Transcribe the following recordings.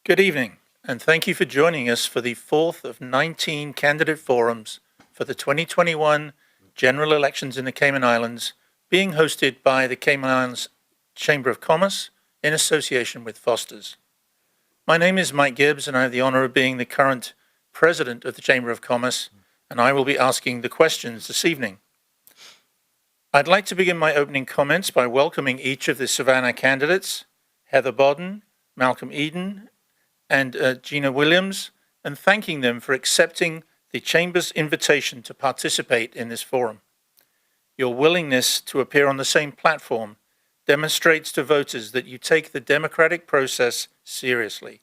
Good evening, and thank you for joining us for the fourth of 19 candidate forums for the 2021 general elections in the Cayman Islands, being hosted by the Cayman Islands Chamber of Commerce in association with Foster's. My name is Mike Gibbs, and I have the honor of being the current president of the Chamber of Commerce, and I will be asking the questions this evening. I'd like to begin my opening comments by welcoming each of the Savannah candidates, Heather Bodden, Malcolm Eden, and Gina Williams, and thanking them for accepting the Chamber's invitation to participate in this forum. Your willingness to appear on the same platform demonstrates to voters that you take the democratic process seriously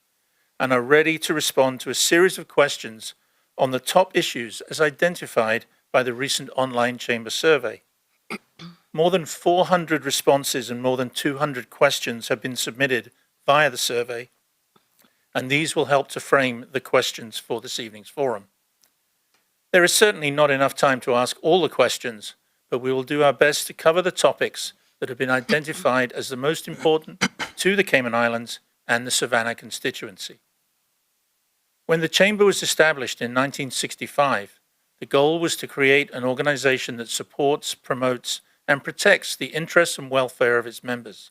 and are ready to respond to a series of questions on the top issues as identified by the recent online Chamber survey. More than 400 responses and more than 200 questions have been submitted via the survey, and these will help to frame the questions for this evening's forum. There is certainly not enough time to ask all the questions, but we will do our best to cover the topics that have been identified as the most important to the Cayman Islands and the Savannah constituency. When the Chamber was established in 1965, the goal was to create an organization that supports, promotes, and protects the interests and welfare of its members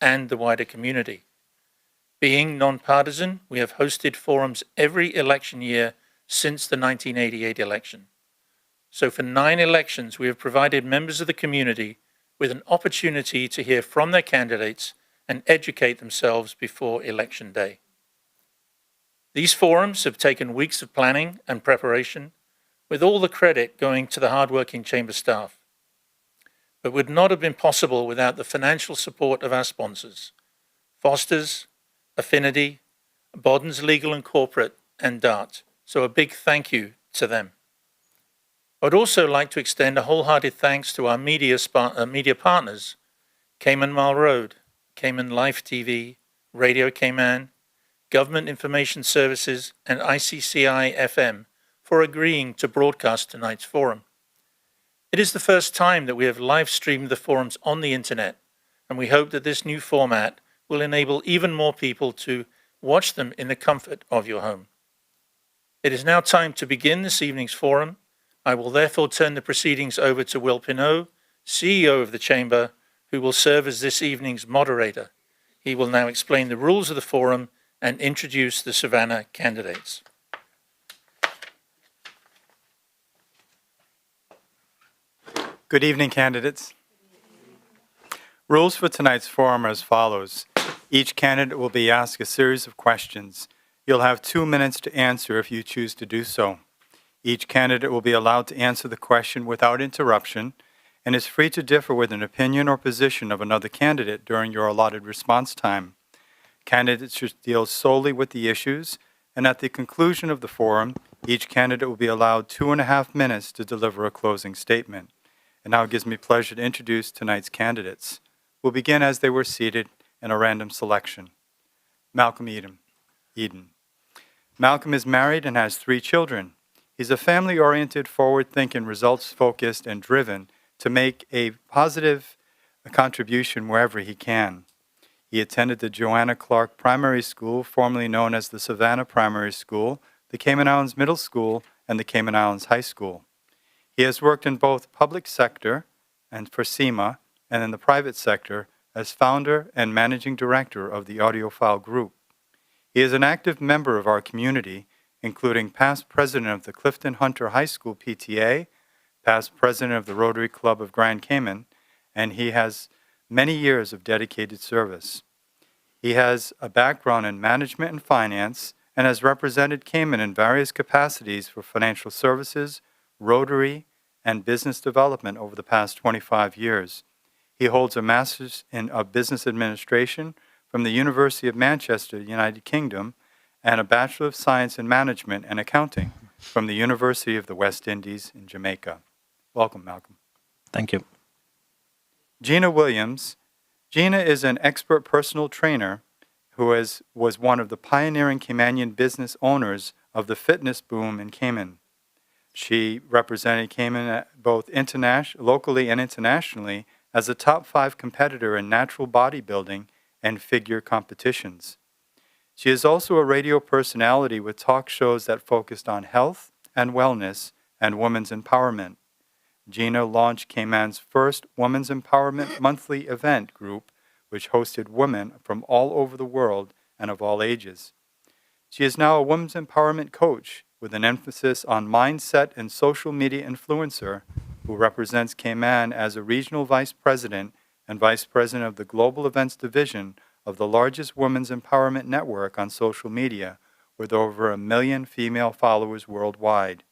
and the wider community. Being nonpartisan, we have hosted forums every election year since the 1988 election. So for 9 elections, we have provided members of the community with an opportunity to hear from their candidates and educate themselves before Election Day. These forums have taken weeks of planning and preparation, with all the credit going to the hardworking Chamber staff, but would not have been possible without the financial support of our sponsors, Foster's, Affinity, Bodden's Legal and Corporate, and DART. So a big thank you to them. I would also like to extend a wholehearted thanks to our media partners, Cayman Mile Road, Cayman Life TV, Radio Cayman, Government Information Services, and ICCI FM for agreeing to broadcast tonight's forum. It is the first time that we have live streamed the forums on the internet, and we hope that this new format will enable even more people to watch them in the comfort of your home. It is now time to begin this evening's forum. I will therefore turn the proceedings over to Will Pinault, CEO of the Chamber, who will serve as this evening's moderator. He will now explain the rules of the forum and introduce the Savannah candidates. Good evening, candidates. Rules for tonight's forum are as follows. Each candidate will be asked a series of questions. You'll have 2 minutes to answer if you choose to do so. Each candidate will be allowed to answer the question without interruption and is free to differ with an opinion or position of another candidate during your allotted response time. Candidates should deal solely with the issues, and at the conclusion of the forum, each candidate will be allowed 2.5 minutes to deliver a closing statement. And now it gives me pleasure to introduce tonight's candidates. We'll begin as they were seated in a random selection. Malcolm Eden. Malcolm is married and has 3 children. He's a family-oriented, forward-thinking, results-focused, and driven to make a positive contribution wherever he can. He attended the Joanna Clark Primary School, formerly known as the Savannah Primary School, the Cayman Islands Middle School, and the Cayman Islands High School. He has worked in both public sector and for SEMA, and in the private sector as founder and managing director of the Audiophile Group. He is an active member of our community, including past president of the Clifton Hunter High School PTA, past president of the Rotary Club of Grand Cayman, and he has many years of dedicated service. He has a background in management and finance and has represented Cayman in various capacities for financial services, Rotary, and business development over the past 25 years. He holds a Master's in Business Administration from the University of Manchester, United Kingdom, and a Bachelor of Science in Management and Accounting from the University of the West Indies in Jamaica. Welcome, Malcolm. Thank you. Gina Williams. Gina is an expert personal trainer who was one of the pioneering Caymanian business owners of the fitness boom in Cayman. She represented Cayman both locally and internationally as a top 5 competitor in natural bodybuilding and figure competitions. She is also a radio personality with talk shows that focused on health and wellness and women's empowerment. Gina launched Cayman's first Women's Empowerment Monthly event group, which hosted women from all over the world and of all ages. She is now a women's empowerment coach with an emphasis on mindset and social media influencer who represents Cayman as a regional vice president and vice president of the Global Events Division of the largest women's empowerment network on social media with over 1 million female followers worldwide.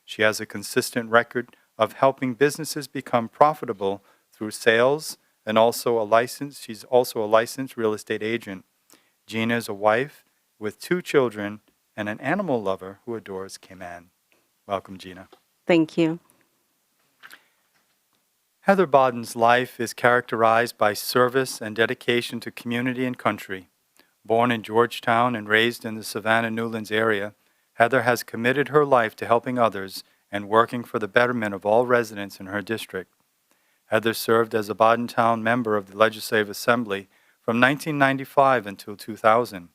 She has a consistent record of helping businesses become profitable through sales and she's also a licensed real estate agent. Gina is a wife with 2 children and an animal lover who adores Cayman. Welcome, Gina. Thank you. Heather Bodden's life is characterized by service and dedication to community and country. Born in Georgetown and raised in the Savannah, Newlands area, Heather has committed her life to helping others and working for the betterment of all residents in her district. Heather served as a Boddentown member of the Legislative Assembly from 1995 until 2000.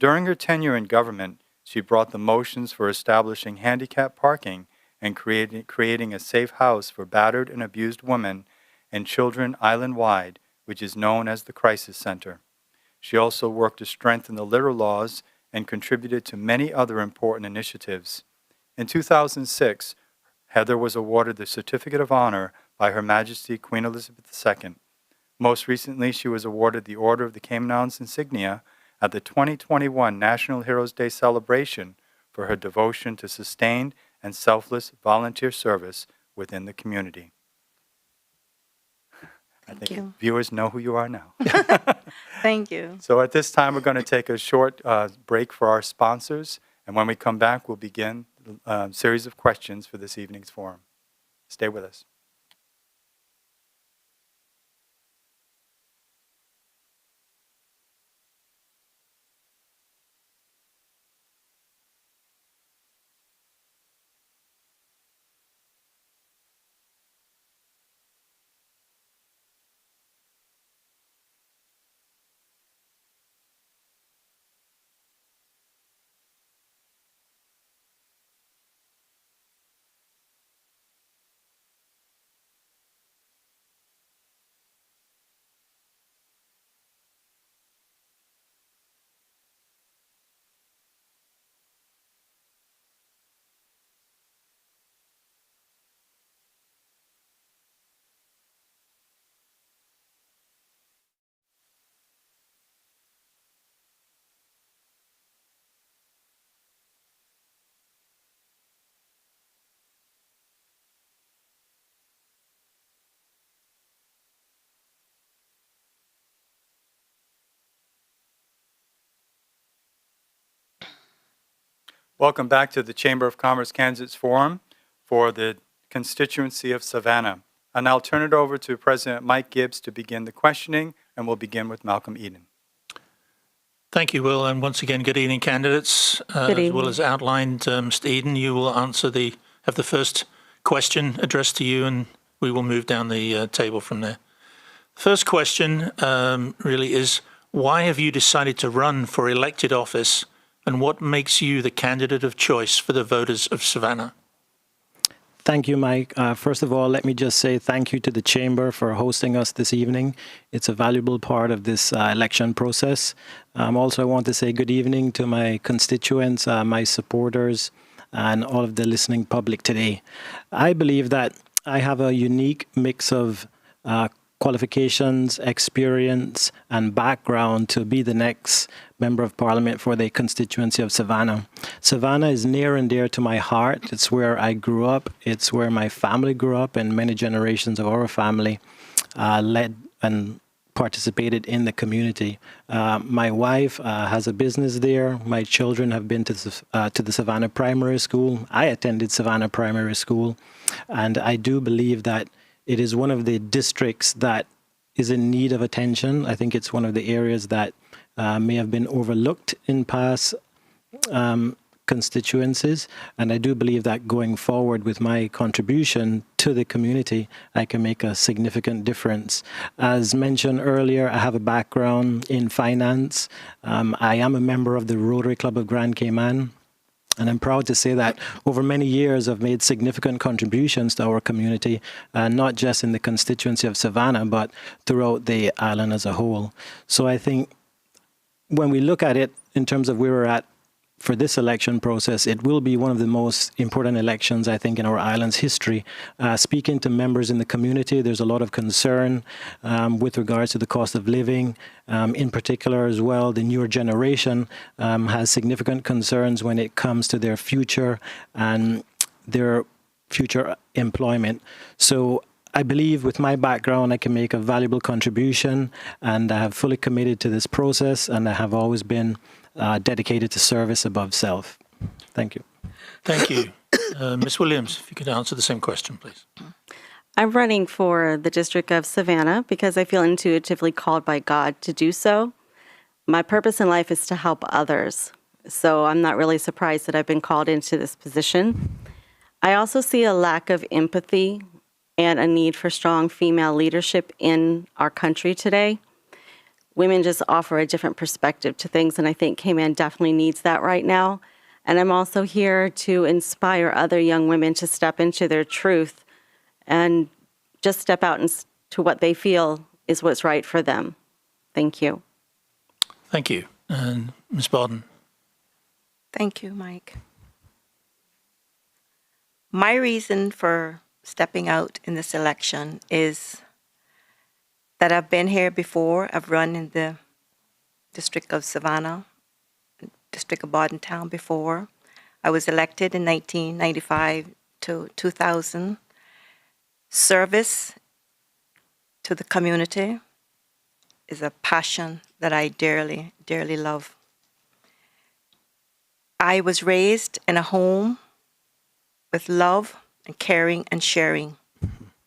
During her tenure in government, she brought the motions for establishing handicap parking and creating a safe house for battered and abused women and children island-wide, which is known as the Crisis Center. She also worked to strengthen the litter laws and contributed to many other important initiatives. In 2006, Heather was awarded the Certificate of Honor by Her Majesty Queen Elizabeth II. Most recently, she was awarded the Order of the Cayman Islands Insignia at the 2021 National Heroes Day celebration for her devotion to sustained and selfless volunteer service within the community. I think viewers know who you are now. Thank you. So at this time, we're going to take a short break for our sponsors, and when we come back, we'll begin a series of questions for this evening's forum. Stay with us. Welcome back to the Chamber of Commerce Candidates Forum for the constituency of Savannah. And I'll turn it over to President Mike Gibbs to begin the questioning, and we'll begin with Malcolm Eden. Thank you, Will, and once again, good evening, candidates. As well as outlined, Mr. Eden, you will have the first question addressed to you, and we will move down the table from there. First question really is, why have you decided to run for elected office, and what makes you the candidate of choice for the voters of Savannah? Thank you, Mike. First of all, let me just say thank you to the Chamber for hosting us this evening. It's a valuable part of this election process. Also, I want to say good evening to my constituents, my supporters, and all of the listening public today. I believe that I have a unique mix of qualifications, experience, and background to be the next Member of Parliament for the constituency of Savannah. Savannah is near and dear to my heart. It's where I grew up. It's where my family grew up, and many generations of our family led and participated in the community. My wife has a business there. My children have been to the Savannah Primary School. I attended Savannah Primary School, and I do believe that it is one of the districts that is in need of attention. I think it's one of the areas that may have been overlooked in past constituencies. And I do believe that going forward with my contribution to the community, I can make a significant difference. As mentioned earlier, I have a background in finance. I am a member of the Rotary Club of Grand Cayman. And I'm proud to say that over many years, I've made significant contributions to our community, not just in the constituency of Savannah, but throughout the island as a whole. So I think when we look at it in terms of where we're at for this election process, it will be one of the most important elections, I think, in our island's history. Speaking to members in the community, there's a lot of concern with regards to the cost of living. In particular as well, the newer generation has significant concerns when it comes to their future and their future employment. So I believe with my background, I can make a valuable contribution, and I have fully committed to this process, and I have always been dedicated to service above self. Thank you. Thank you. Ms. Williams, if you could answer the same question, please. I'm running for the District of Savannah because I feel intuitively called by God to do so. My purpose in life is to help others, so I'm not really surprised that I've been called into this position. I also see a lack of empathy and a need for strong female leadership in our country today. Women just offer a different perspective to things, and I think Cayman definitely needs that right now. And I'm also here to inspire other young women to step into their truth and just step out into what they feel is what's right for them. Thank you. Thank you. And Ms. Barden. Thank you, Mike. My reason for stepping out in this election is that I've been here before. I've run in the District of Savannah, District of Bordentown before. I was elected in 1995 to 2000. Service to the community is a passion that I dearly, dearly love. I was raised in a home with love and caring and sharing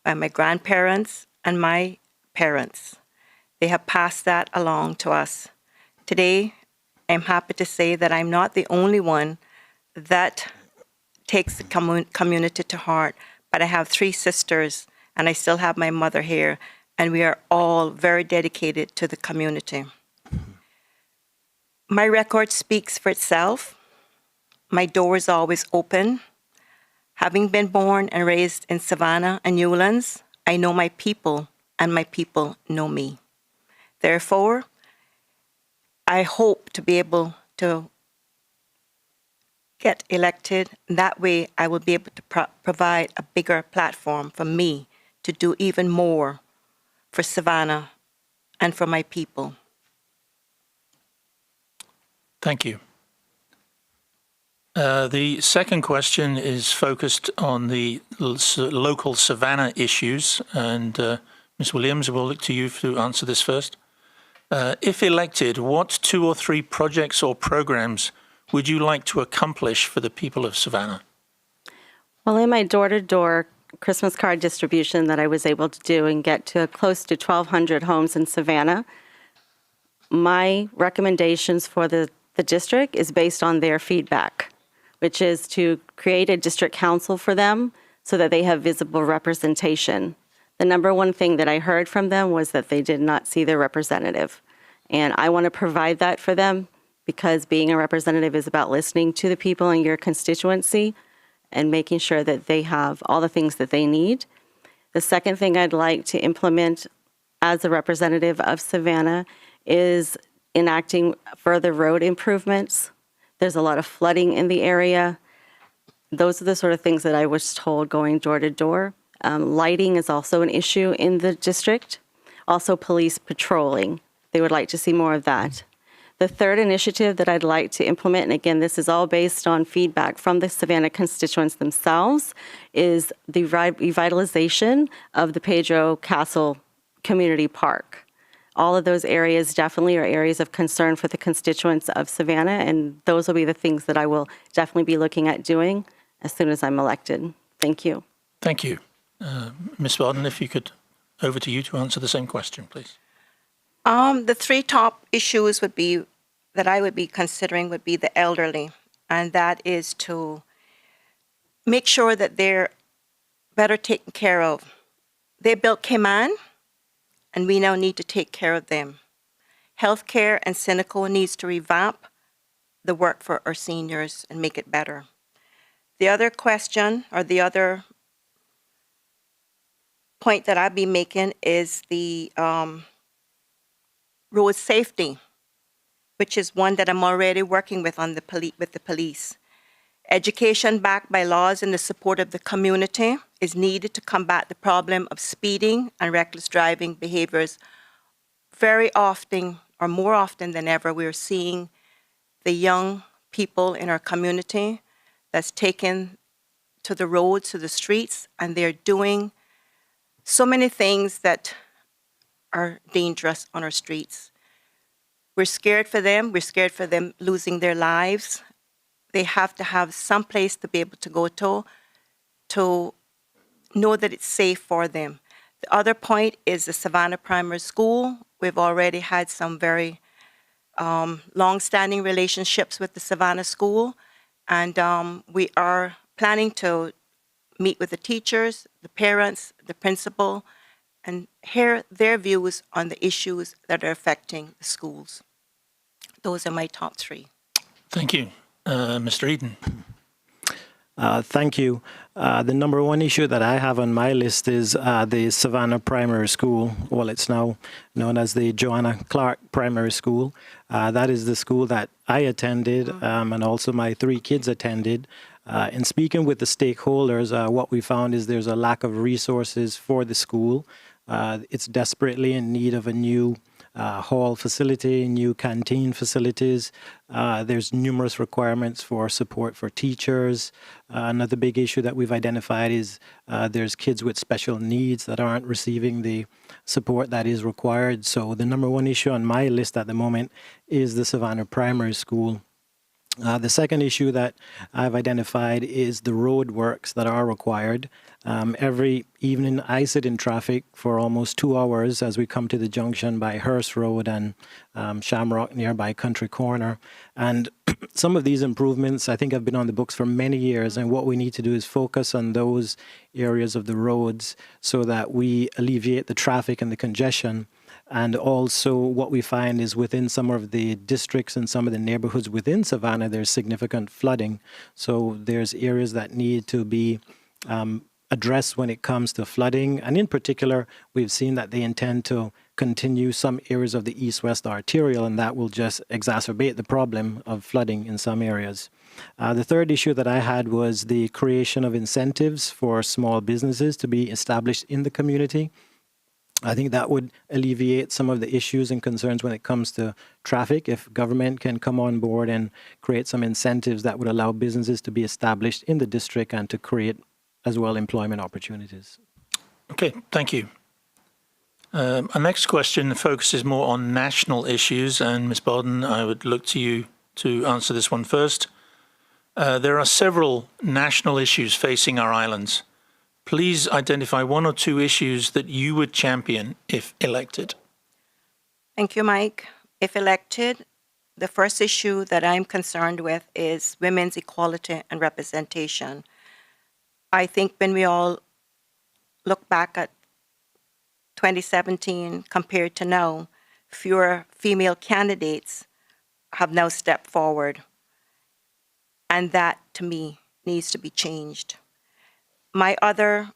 by my grandparents and my parents. They have passed that along to us. Today, I'm happy to say that I'm not the only one that takes the community to heart, but I have 3 sisters, and I still have my mother here, and we are all very dedicated to the community. My record speaks for itself. My door is always open. Having been born and raised in Savannah and Newlands, I know my people, and my people know me. Therefore, I hope to be able to get elected. That way, I will be able to provide a bigger platform for me to do even more for Savannah and for my people. Thank you. The second question is focused on the local Savannah issues, and Ms. Williams, we'll look to you to answer this first. If elected, what 2 or 3 projects or programs would you like to accomplish for the people of Savannah? Well, in my door-to-door Christmas card distribution that I was able to do and get to close to 1,200 homes in Savannah, my recommendations for the district is based on their feedback, which is to create a district council for them so that they have visible representation. The number one thing that I heard from them was that they did not see their representative. And I want to provide that for them because being a representative is about listening to the people in your constituency and making sure that they have all the things that they need. The second thing I'd like to implement as a representative of Savannah is enacting further road improvements. There's a lot of flooding in the area. Those are the sort of things that I was told going door to door. Lighting is also an issue in the district. Also police patrolling. They would like to see more of that. The third initiative that I'd like to implement, and again, this is all based on feedback from the Savannah constituents themselves, is the revitalization of the Pedro Castle Community Park. All of those areas definitely are areas of concern for the constituents of Savannah, and those will be the things that I will definitely be looking at doing as soon as I'm elected. Thank you. Thank you. Ms. Barden, if you could, over to you to answer the same question, please. The 3 top issues that I would be considering would be the elderly. and that is to make sure that they're better taken care of. They built Cayman, and we now need to take care of them. Healthcare and Seneca needs to revamp the work for our seniors and make it better. The other question, or the other point that I'll be making, is the road safety, which is one that I'm already working with on with the police. Education backed by laws and the support of the community is needed to combat the problem of speeding and reckless driving behaviors. Very often, or more often than ever, we're seeing the young people in our community that's taken to the roads, to the streets, and they're doing so many things that are dangerous on our streets. We're scared for them. We're scared for them losing their lives. They have to have some place to be able to go to know that it's safe for them. The other point is the Savannah Primary School. We've already had some very long-standing relationships with the Savannah School, and we are planning to meet with the teachers, the parents, the principal, and hear their views on the issues that are affecting the schools. Those are my top three. Thank you. Mr. Eden. Thank you. The number one issue that I have on my list is the Savannah Primary School. Well, it's now known as the Joanna Clark Primary School. That is the school that I attended and also my 3 kids attended. In speaking with the stakeholders, what we found is there's a lack of resources for the school. It's desperately in need of a new hall facility, new canteen facilities. There's numerous requirements for support for teachers. Another big issue that we've identified is there's kids with special needs that aren't receiving the support that is required. So the number one issue on my list at the moment is the Savannah Primary School. The second issue that I've identified is the road works that are required. Every evening I sit in traffic for almost 2 hours as we come to the junction by Hearst Road and Shamrock nearby Country Corner. And some of these improvements I think have been on the books for many years, and what we need to do is focus on those areas of the roads so that we alleviate the traffic and the congestion. And also what we find is within some of the districts and some of the neighborhoods within Savannah, there's significant flooding. So there's areas that need to be addressed when it comes to flooding. And in particular, we've seen that they intend to continue some areas of the east-west arterial, and that will just exacerbate the problem of flooding in some areas. The third issue that I had was the creation of incentives for small businesses to be established in the community. I think that would alleviate some of the issues and concerns when it comes to traffic. If government can come on board and create some incentives that would allow businesses to be established in the district and to create as well employment opportunities. Okay, thank you. Our next question focuses more on national issues, and Ms. Bowden, I would look to you to answer this one first. There are several national issues facing our islands. Please identify 1 or 2 issues that you would champion if elected. Thank you, Mike. If elected, the first issue that I'm concerned with is women's equality and representation. I think when we all look back at 2017 compared to now, fewer female candidates have now stepped forward. And that, to me, needs to be changed. My other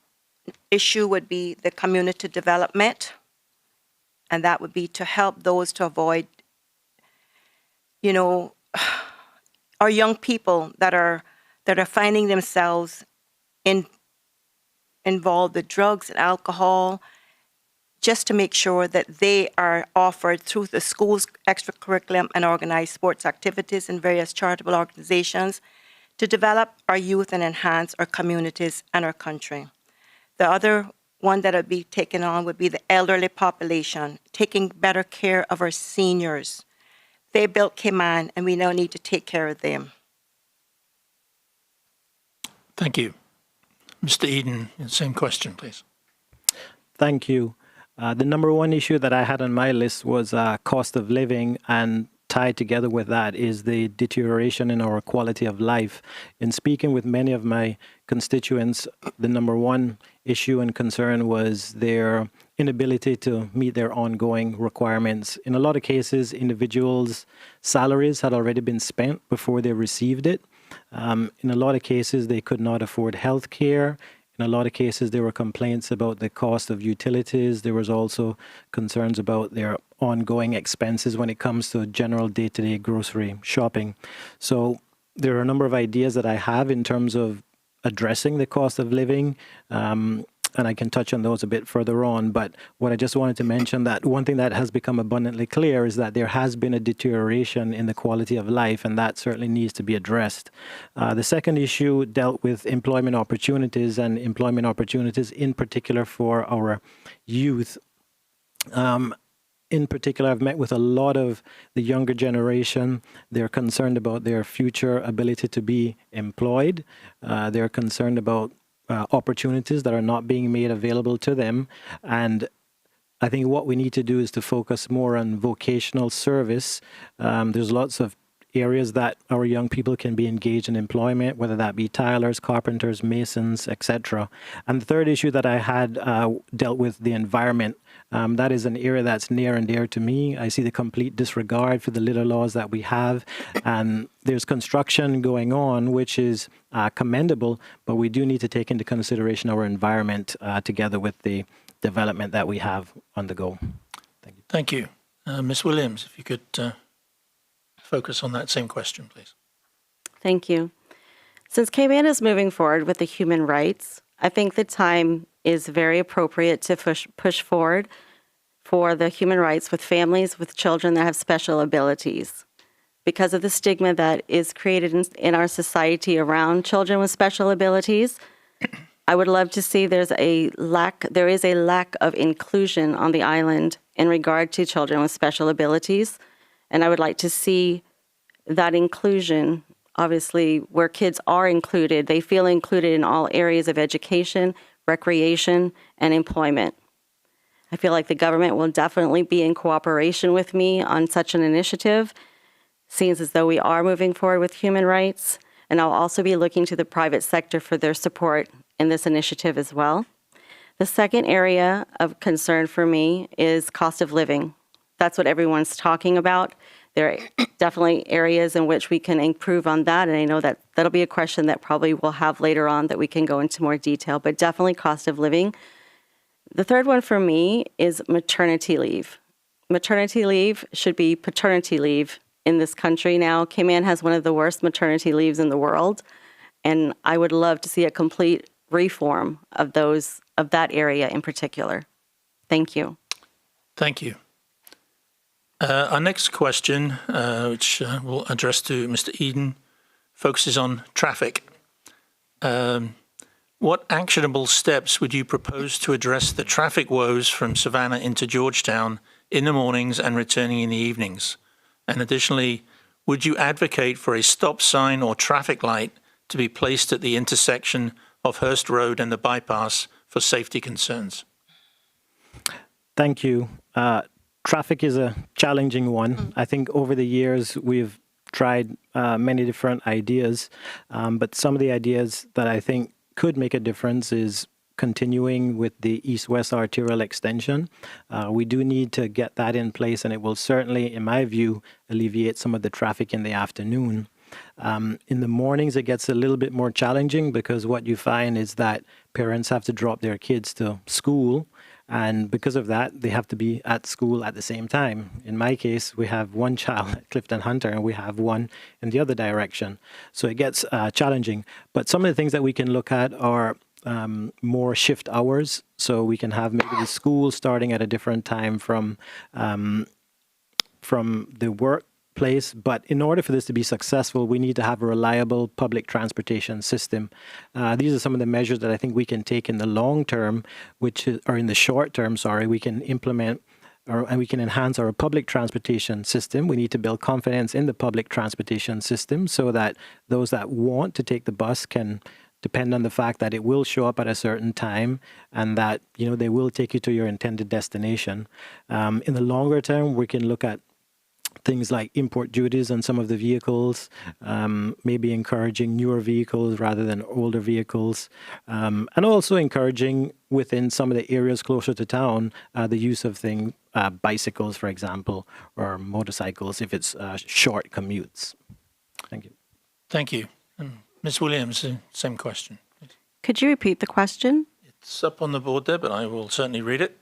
issue would be the community development, and that would be to help those to avoid, our young people that are finding themselves involved with drugs and alcohol, just to make sure that they are offered through the school's extracurriculum and organized sports activities and various charitable organizations to develop our youth and enhance our communities and our country. The other one that would be taken on would be the elderly population, taking better care of our seniors. They built Cayman, and we now need to take care of them. Thank you. Mr. Eden, same question, please. Thank you. The number one issue that I had on my list was cost of living and tied together with that is the deterioration in our quality of life. In speaking with many of my constituents, the number one issue and concern was their inability to meet their ongoing requirements. In a lot of cases, individuals' salaries had already been spent before they received it. In a lot of cases, they could not afford health care. In a lot of cases, there were complaints about the cost of utilities. There was also concerns about their ongoing expenses when it comes to general day-to-day grocery shopping. So there are a number of ideas that I have in terms of addressing the cost of living, and I can touch on those a bit further on. But what I just wanted to mention, that one thing that has become abundantly clear is that there has been a deterioration in the quality of life, and that certainly needs to be addressed. The second issue dealt with employment opportunities, and employment opportunities in particular for our youth. In particular, I've met with a lot of the younger generation. They're concerned about their future ability to be employed. They're concerned about opportunities that are not being made available to them. And I think what we need to do is to focus more on vocational service. There's lots of areas that our young people can be engaged in employment, whether that be tilers, carpenters, masons, etc. And the third issue that I had dealt with the environment. That is an area that's near and dear to me. I see the complete disregard for the little laws that we have. And there's construction going on, which is commendable, but we do need to take into consideration our environment together with the development that we have on the go. Thank you. Thank you. Ms. Williams, if you could focus on that same question, please. Thank you. Since Cayman is moving forward with the human rights, I think the time is very appropriate to push forward for the human rights with families with children that have special abilities. Because of the stigma that is created in our society around children with special abilities, I would love to see there is a lack of inclusion on the island in regard to children with special abilities. And I would like to see that inclusion, obviously, where kids are included, they feel included in all areas of education, recreation, and employment. I feel like the government will definitely be in cooperation with me on such an initiative, seems as though we are moving forward with human rights. And I'll also be looking to the private sector for their support in this initiative as well. The second area of concern for me is cost of living. That's what everyone's talking about. There are definitely areas in which we can improve on that, and I know that that'll be a question that probably we'll have later on that we can go into more detail, but definitely cost of living. The third one for me is maternity leave. Maternity leave should be paternity leave in this country now. Cayman has one of the worst maternity leaves in the world, and I would love to see a complete reform of that area in particular. Thank you. Thank you. Our next question, which we'll address to Mr. Eden, focuses on traffic. What actionable steps would you propose to address the traffic woes from Savannah into Georgetown in the mornings and returning in the evenings? And additionally, would you advocate for a stop sign or traffic light to be placed at the intersection of Hurst Road and the bypass for safety concerns? Thank you. Traffic is a challenging one. I think over the years we've tried many different ideas, but some of the ideas that I think could make a difference is continuing with the east-west arterial extension. We do need to get that in place, and it will certainly, in my view, alleviate some of the traffic in the afternoon. In the mornings, it gets a little bit more challenging because what you find is that parents have to drop their kids to school. And because of that, they have to be at school at the same time. In my case, we have one child at Clifton Hunter and we have one in the other direction. So it gets challenging. But some of the things that we can look at are more shift hours. So we can have maybe the school starting at a different time from the workplace. But in order for this to be successful, we need to have a reliable public transportation system. These are some of the measures that I think we can take in the long term, or in the short term, we can implement and we can enhance our public transportation system. We need to build confidence in the public transportation system so that those that want to take the bus can depend on the fact that it will show up at a certain time and that, they will take you to your intended destination. In the longer term, we can look at things like import duties on some of the vehicles, maybe encouraging newer vehicles rather than older vehicles, and also encouraging within some of the areas closer to town the use of bicycles, for example, or motorcycles if it's short commutes. Thank you. Thank you. And Ms. Williams, same question. Could you repeat the question? It's up on the board there, but I will certainly read it.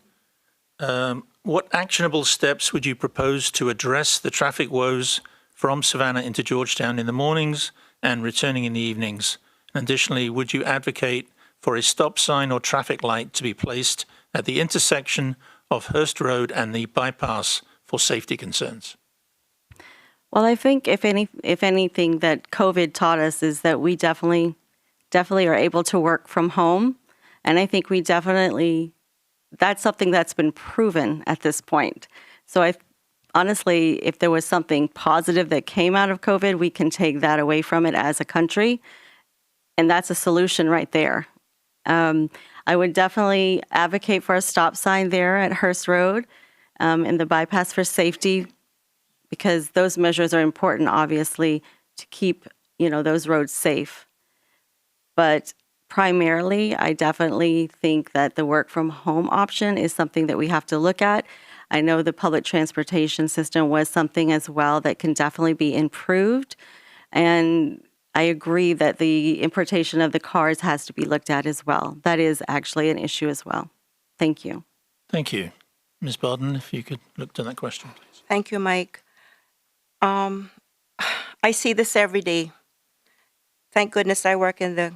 What actionable steps would you propose to address the traffic woes from Savannah into Georgetown in the mornings and returning in the evenings? And additionally, would you advocate for a stop sign or traffic light to be placed at the intersection of Hurst Road and the bypass for safety concerns? Well, I think if anything that COVID taught us is that we definitely are able to work from home. And I think that's something that's been proven at this point. So honestly, if there was something positive that came out of COVID, we can take that away from it as a country. And that's a solution right there. I would definitely advocate for a stop sign there at Hurst Road and the bypass for safety, because those measures are important, obviously, to keep, those roads safe. But primarily, I definitely think that the work from home option is something that we have to look at. I know the public transportation system was something as well that can definitely be improved. And I agree that the importation of the cars has to be looked at as well. That is actually an issue as well. Thank you. Thank you. Ms. Barden, if you could look to that question, please. Thank you, Mike. I see this every day. Thank goodness I work in the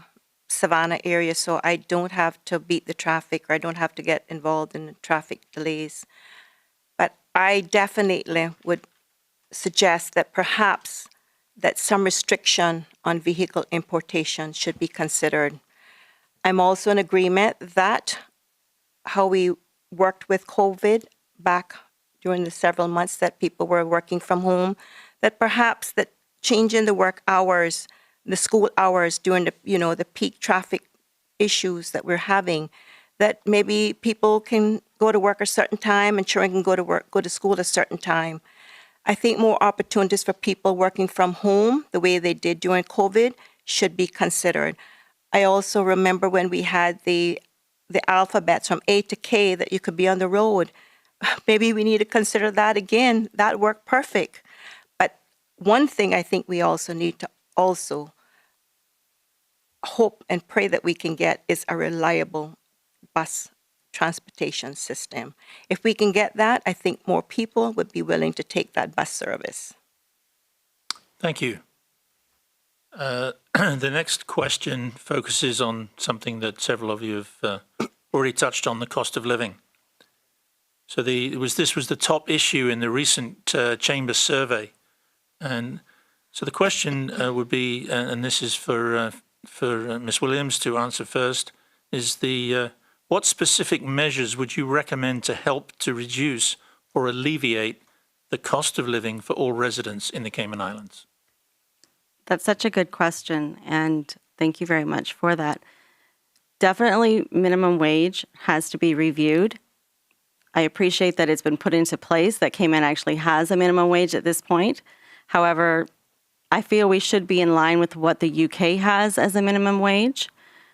Savannah area, so I don't have to beat the traffic, or I don't have to get involved in the traffic delays. But I definitely would suggest that perhaps that some restriction on vehicle importation should be considered. I'm also in agreement that how we worked with COVID back during the several months that people were working from home, that perhaps that changing the work hours, the school hours during the peak traffic issues that we're having, that maybe people can go to work a certain time and children can go to school at a certain time. I think more opportunities for people working from home, the way they did during COVID, should be considered. I also remember when we had the alphabets from A to K that you could be on the road. Maybe we need to consider that again. That worked perfect. But one thing I think we also need to hope and pray that we can get is a reliable bus transportation system. If we can get that, I think more people would be willing to take that bus service. Thank you. The next question focuses on something that several of you have already touched on, the cost of living. So this was the top issue in the recent Chamber survey. And so the question would be, and this is for Ms. Williams to answer first, is what specific measures would you recommend to help to reduce or alleviate the cost of living for all residents in the Cayman Islands? That's such a good question, and thank you very much for that. Definitely minimum wage has to be reviewed. I appreciate that it's been put into place, that Cayman actually has a minimum wage at this point. However, I feel we should be in line with what the UK has as a minimum wage,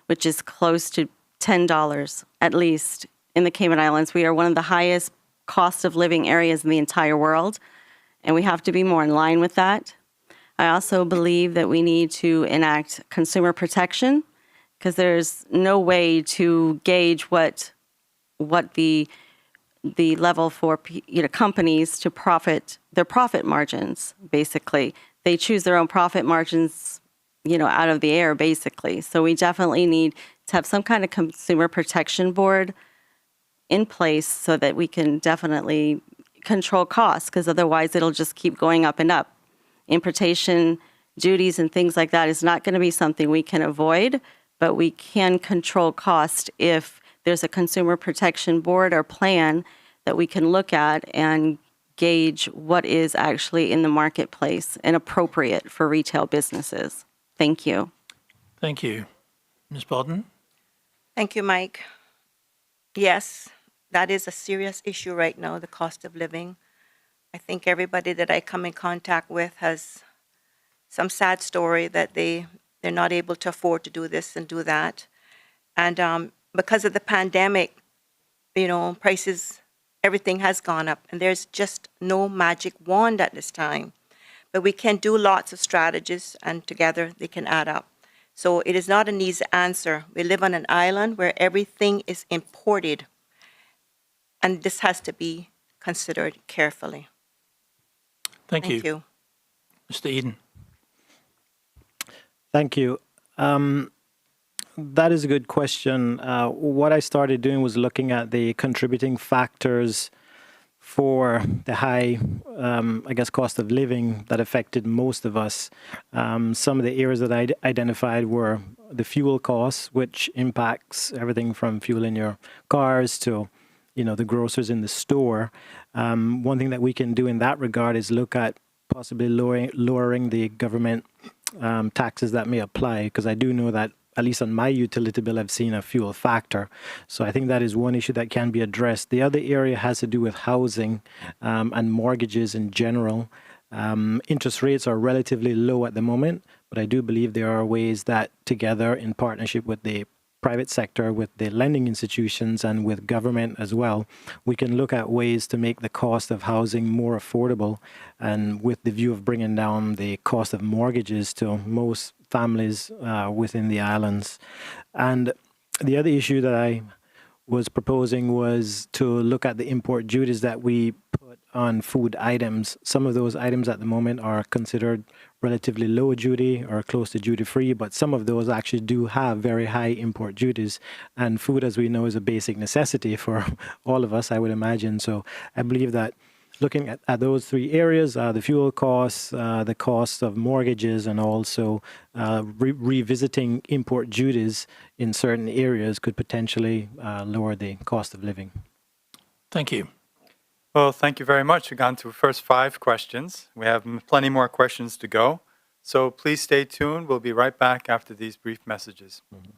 which is close to $10 at least in the Cayman Islands. We are one of the highest cost of living areas in the entire world, and we have to be more in line with that. I also believe that we need to enact consumer protection, because there's no way to gauge what the level for companies to their profit margins. Basically, they choose their own profit margins, out of the air, basically. So we definitely need to have some kind of consumer protection board in place so that we can definitely control costs, because otherwise it'll just keep going up and up. Importation duties and things like that is not going to be something we can avoid, but we can control cost if there's a consumer protection board or plan that we can look at and gauge what is actually in the marketplace and appropriate for retail businesses. Thank you. Thank you. Ms. Bodden? Thank you, Mike. Yes, that is a serious issue right now, the cost of living. I think everybody that I come in contact with has some sad story that they're not able to afford to do this and do that. And because of the pandemic, prices, everything has gone up, and there's just no magic wand at this time. But we can do lots of strategies, and together they can add up. So it is not an easy answer. We live on an island where everything is imported, and this has to be considered carefully. Thank Thank you. you. Mr. Eden. Thank you. That is a good question. What I started doing was looking at the contributing factors for the high, I guess, cost of living that affected most of us. Some of the areas that I identified were the fuel costs, which impacts everything from fuel in your cars to, the grocers in the store. One thing that we can do in that regard is look at possibly lowering the government taxes that may apply, because I do know that at least on my utility bill, I've seen a fuel factor. So I think that is one issue that can be addressed. The other area has to do with housing and mortgages in general. Interest rates are relatively low at the moment, but I do believe there are ways that together in partnership with the private sector, with the lending institutions and with government as well, we can look at ways to make the cost of housing more affordable, and with the view of bringing down the cost of mortgages to most families within the islands. And the other issue that I was proposing was to look at the import duties that we put on food items. Some of those items at the moment are considered relatively low duty or close to duty free, but some of those actually do have very high import duties. And food, as we know, is a basic necessity for all of us, I would imagine. So I believe that looking at those three areas, the fuel costs, the cost of mortgages, and also revisiting import duties in certain areas could potentially lower the cost of living. Thank you. Well, thank you very much. We've gone through the first 5 questions. We have plenty more questions to go. So please stay tuned. We'll be right back after these brief messages. Mhm.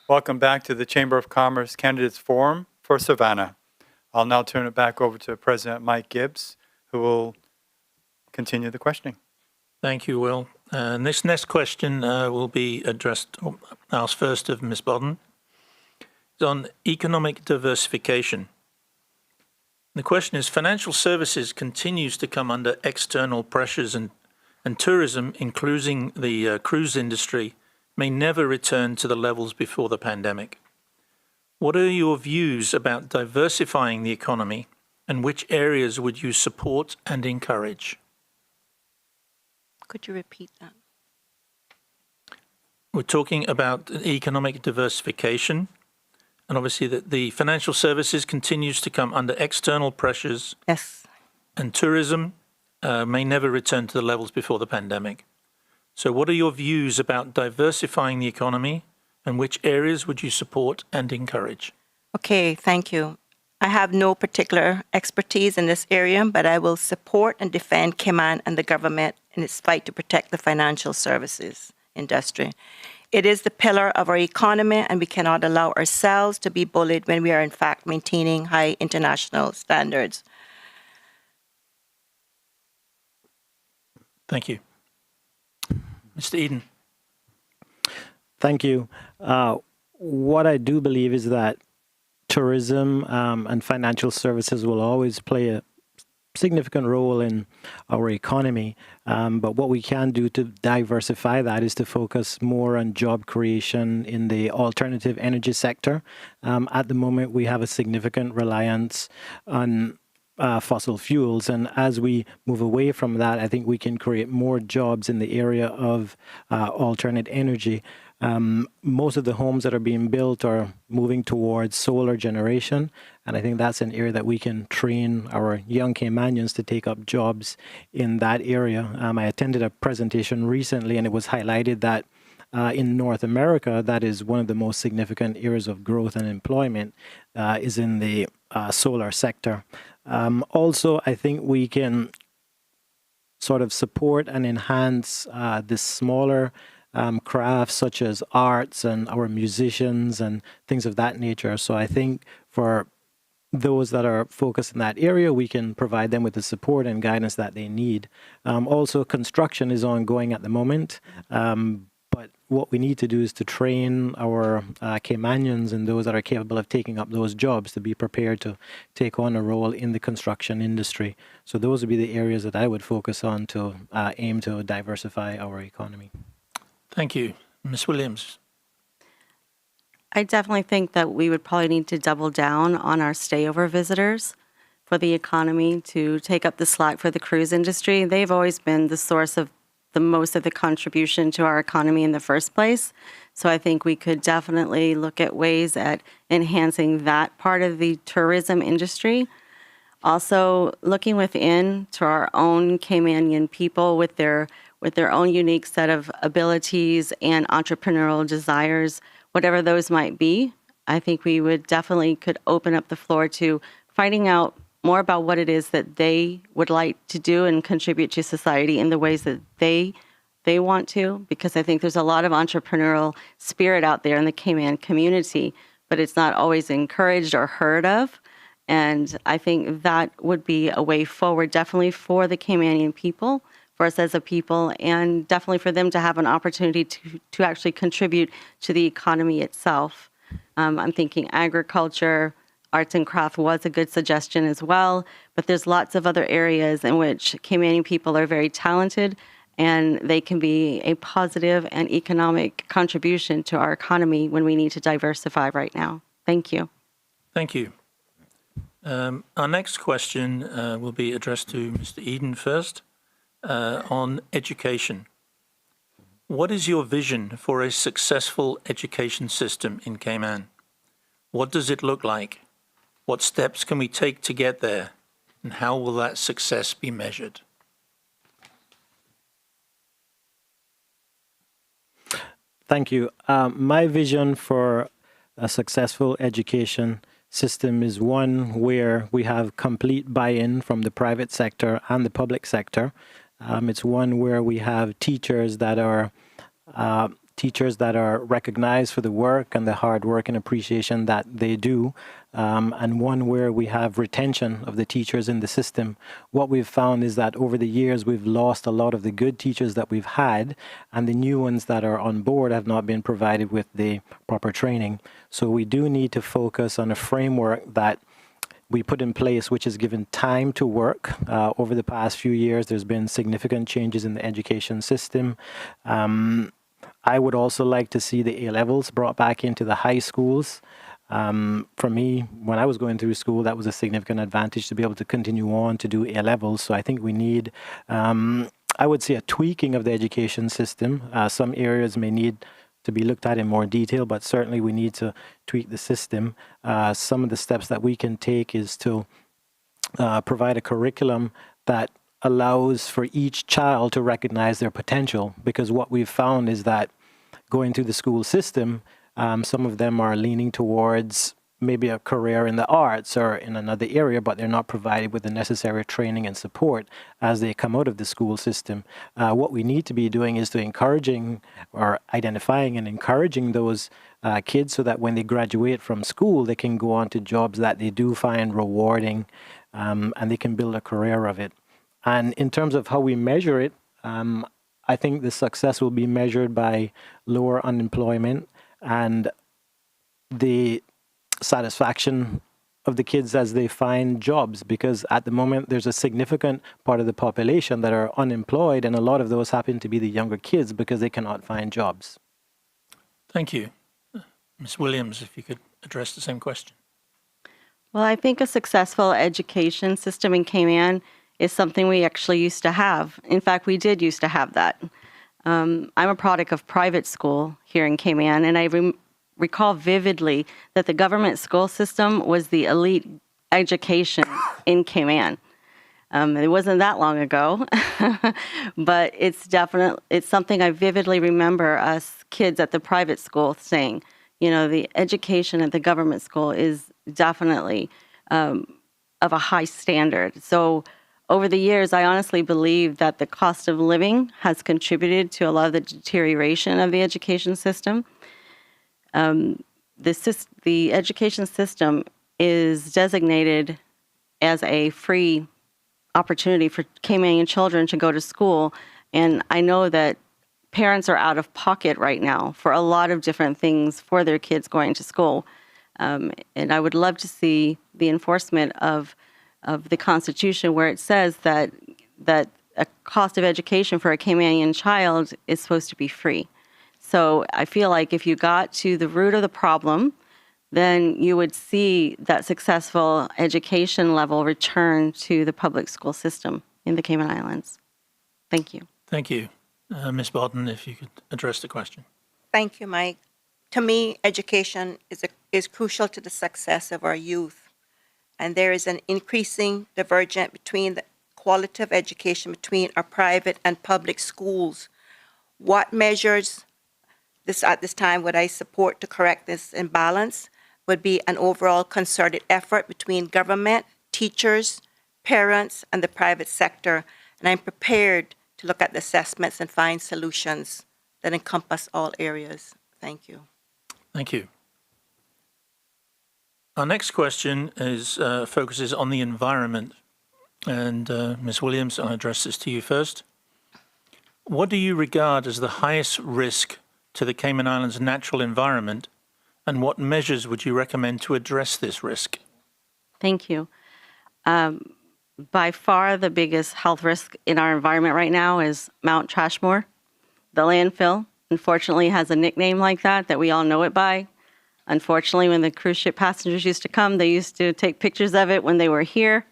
Welcome back to the Chamber of Commerce Candidates Forum for Savannah. I'll now turn it back over to President Mike Gibbs, who will continue the questioning. Thank you, Will. And this next question will be asked first of Ms. Bodden. It's on economic diversification. The question is, financial services continues to come under external pressures and tourism, including the cruise industry, may never return to the levels before the pandemic. What are your views about diversifying the economy, and which areas would you support and encourage? Could you repeat that? We're talking about economic diversification, and obviously that the financial services continues to come under external pressures, Yes. and tourism may never return to the levels before the pandemic. So what are your views about diversifying the economy, and which areas would you support and encourage? Okay, thank you. I have no particular expertise in this area, but I will support and defend Cayman and the government in its fight to protect the financial services industry. It is the pillar of our economy, and we cannot allow ourselves to be bullied when we are in fact maintaining high international standards. Thank you. Mr. Eden. Thank you. What I do believe is that tourism and financial services will always play a significant role in our economy. But what we can do to diversify that is to focus more on job creation in the alternative energy sector. At the moment, we have a significant reliance on fossil fuels. And as we move away from that, I think we can create more jobs in the area of alternate energy. Most of the homes that are being built are moving towards solar generation. And I think that's an area that we can train our young Caymanians to take up jobs in that area. I attended a presentation recently, and it was highlighted that in North America, that is one of the most significant areas of growth and employment is in the solar sector. Also, I think we can sort of support and enhance the smaller crafts such as arts and our musicians and things of that nature. So I think for those that are focused in that area, we can provide them with the support and guidance that they need. Also, construction is ongoing at the moment. But what we need to do is to train our Caymanians and those that are capable of taking up those jobs to be prepared to take on a role in the construction industry. So those would be the areas that I would focus on to aim to diversify our economy. Thank you. Ms. Williams. I definitely think that we would probably need to double down on our stayover visitors for the economy to take up the slack for the cruise industry. They've always been the source of the most of the contribution to our economy in the first place. So I think we could definitely look at ways at enhancing that part of the tourism industry. Also, looking within to our own Caymanian people with their own unique set of abilities and entrepreneurial desires, whatever those might be. I think we would definitely could open up the floor to finding out more about what it is that they would like to do and contribute to society in the ways that they want to, because I think there's a lot of entrepreneurial spirit out there in the Cayman community, but it's not always encouraged or heard of. And I think that would be a way forward, definitely for the Caymanian people, for us as a people, and definitely for them to have an opportunity to actually contribute to the economy itself. I'm thinking agriculture, arts and craft was a good suggestion as well, but there's lots of other areas in which Caymanian people are very talented, and they can be a positive and economic contribution to our economy when we need to diversify right now. Thank you. Thank you. Our next question will be addressed to Mr. Eden first on education. What is your vision for a successful education system in Cayman? What does it look like? What steps can we take to get there? And how will that success be measured? Thank you. My vision for a successful education system is one where we have complete buy-in from the private sector and the public sector. It's one where we have teachers that are teachers that are recognized for the work and the hard work and appreciation that they do, and one where we have retention of the teachers in the system. What we've found is that over the years, we've lost a lot of the good teachers that we've had, and the new ones that are on board have not been provided with the proper training. So we do need to focus on a framework that we put in place, which is given time to work. Over the past few years, there's been significant changes in the education system. I would also like to see the A-levels brought back into the high schools. For me, when I was going through school, that was a significant advantage to be able to continue on to do A-levels. So I think we need, I would say, a tweaking of the education system. Some areas may need to be looked at in more detail, but certainly we need to tweak the system. Some of the steps that we can take is to provide a curriculum that allows for each child to recognize their potential, because what we've found is that going through the school system, some of them are leaning towards maybe a career in the arts or in another area, but they're not provided with the necessary training and support as they come out of the school system. What we need to be doing is to encouraging or identifying and encouraging those kids so that when they graduate from school, they can go on to jobs that they do find rewarding, and they can build a career of it. And in terms of how we measure it, I think the success will be measured by lower unemployment and the satisfaction of the kids as they find jobs, because at the moment there's a significant part of the population that are unemployed, and a lot of those happen to be the younger kids because they cannot find jobs. Thank you. Ms. Williams, if you could address the same question. Well, I think a successful education system in Cayman is something we actually used to have. In fact, we did used to have that. I'm a product of private school here in Cayman, and I recall vividly that the government school system was the elite education in Cayman. It wasn't that long ago, but it's something I vividly remember us kids at the private school saying, you know, the education at the government school is definitely of a high standard. So over the years, I honestly believe that the cost of living has contributed to a lot of the deterioration of the education system. The education system is designated as a free opportunity for Caymanian children to go to school. And I know that parents are out of pocket right now for a lot of different things for their kids going to school. And I would love to see the enforcement of the Constitution where it says that a cost of education for a Caymanian child is supposed to be free. So I feel like if you got to the root of the problem, then you would see that successful education level return to the public school system in the Cayman Islands. Thank you. Thank you. Ms. Barton, if you could address the question. Thank you, Mike. To me, education is crucial to the success of our youth. And there is an increasing divergence between the quality of education between our private and public schools. What measures at this time would I support to correct this imbalance would be an overall concerted effort between government, teachers, parents, and the private sector. And I'm prepared to look at the assessments and find solutions that encompass all areas. Thank you. Thank you. Our next question focuses on the environment. And Ms. Williams, I'll address this to you first. What do you regard as the highest risk to the Cayman Islands' natural environment, and what measures would you recommend to address this risk? Thank you. By far, the biggest health risk in our environment right now is Mount Trashmore. The landfill, unfortunately, has a nickname like that we all know it by. Unfortunately, when the cruise ship passengers used to come, they used to take pictures of it when they were here.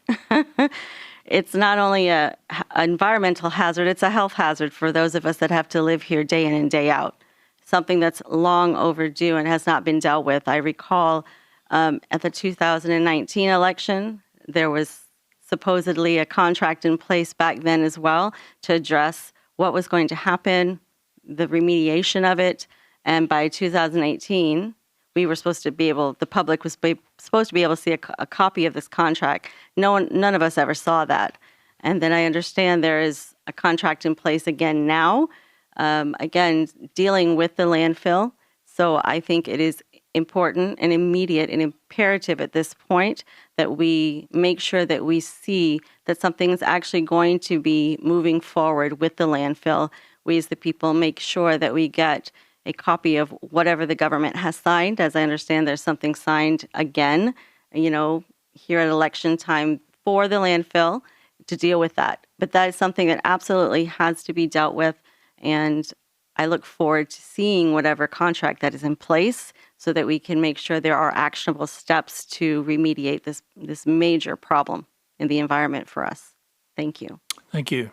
It's not only an environmental hazard, it's a health hazard for those of us that have to live here day in and day out. Something that's long overdue and has not been dealt with. I recall at the 2019 election, there was supposedly a contract in place back then as well to address what was going to happen, the remediation of it. And by 2018, we were supposed to be able, the public was supposed to be able to see a copy of this contract. None of us ever saw that. And then I understand there is a contract in place again now again, dealing with the landfill. So I think it is important and immediate and imperative at this point that we make sure that we see that something is actually going to be moving forward with the landfill. We as the people make sure that we get a copy of whatever the government has signed. As I understand, there's something signed again, here at election time for the landfill to deal with that. But that is something that absolutely has to be dealt with. And I look forward to seeing whatever contract that is in place so that we can make sure there are actionable steps to remediate this major problem in the environment for us. Thank you. Thank you.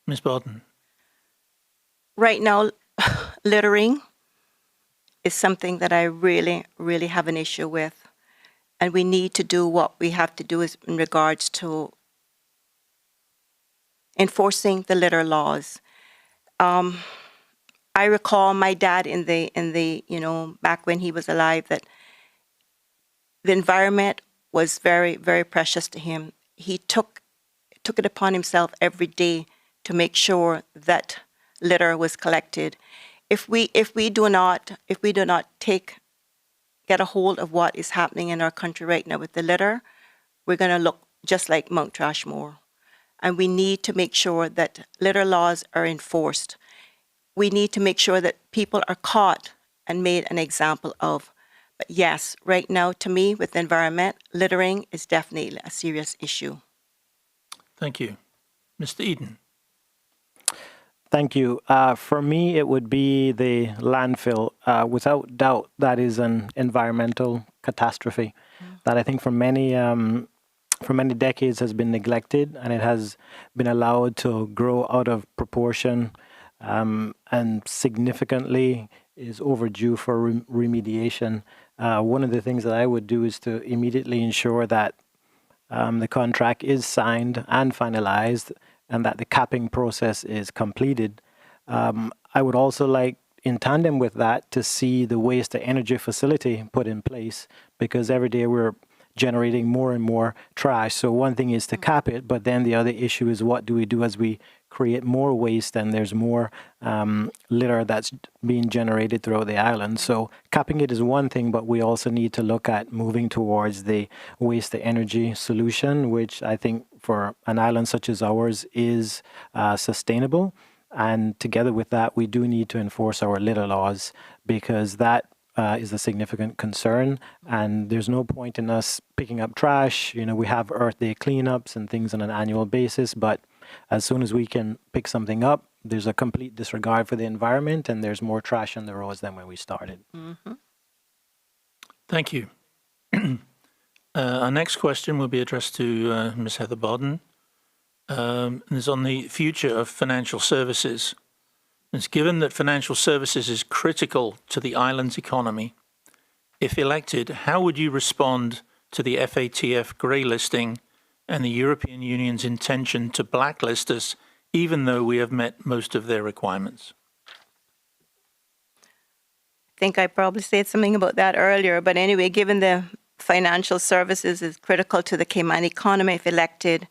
Ms. Barton. Right now, littering is something that I really, really have an issue with. And we need to do what we have to do is in regards to enforcing the litter laws. I recall my dad in the back when he was alive, that the environment was very, very precious to him. He took it upon himself every day to make sure that litter was collected. If we do not get a hold of what is happening in our country right now with the litter, we're going to look just like Mount Trashmore. And we need to make sure that litter laws are enforced. We need to make sure that people are caught and made an example of. But yes, right now, to me, with the environment, littering is definitely a serious issue. Thank you. Mr. Eden. Thank you. For me, it would be the landfill. Without doubt, that is an environmental catastrophe that I think for many decades has been neglected, and it has been allowed to grow out of proportion and significantly is overdue for remediation. One of the things that I would do is to immediately ensure that the contract is signed and finalized and that the capping process is completed. I would also like, in tandem with that, to see the waste to energy facility put in place, because every day we're generating more and more trash. So one thing is to cap it, but then the other issue is what do we do as we create more waste and there's more litter that's being generated throughout the island. So capping it is one thing, but we also need to look at moving towards the waste to energy solution, which I think for an island such as ours is sustainable. And together with that, we do need to enforce our litter laws, because that is a significant concern, and there's no point in us picking up trash. We have Earth Day cleanups and things on an annual basis, but as soon as we can pick something up, there's a complete disregard for the environment, and there's more trash on the roads than when we started. Mm-hmm. Thank you. Our next question will be addressed to Ms. Heather Barton. It's on the future of financial services. It's given that financial services is critical to the island's economy. If elected, how would you respond to the FATF grey listing and the European Union's intention to blacklist us, even though we have met most of their requirements? I think I probably said something about that earlier, but anyway, given the financial services is critical to the Cayman economy, if elected,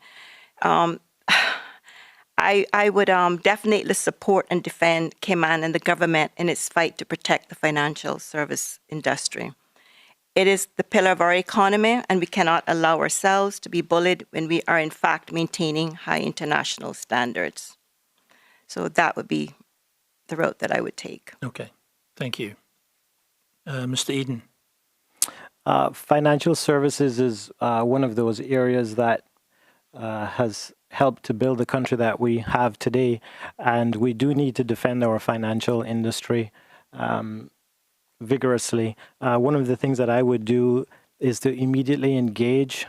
I would definitely support and defend Cayman and the government in its fight to protect the financial service industry. It is the pillar of our economy, and we cannot allow ourselves to be bullied when we are in fact maintaining high international standards. So that would be the route that I would take. Okay, thank you. Mr. Eden. Financial services is one of those areas that has helped to build the country that we have today, and we do need to defend our financial industry vigorously. One of the things that I would do is to immediately engage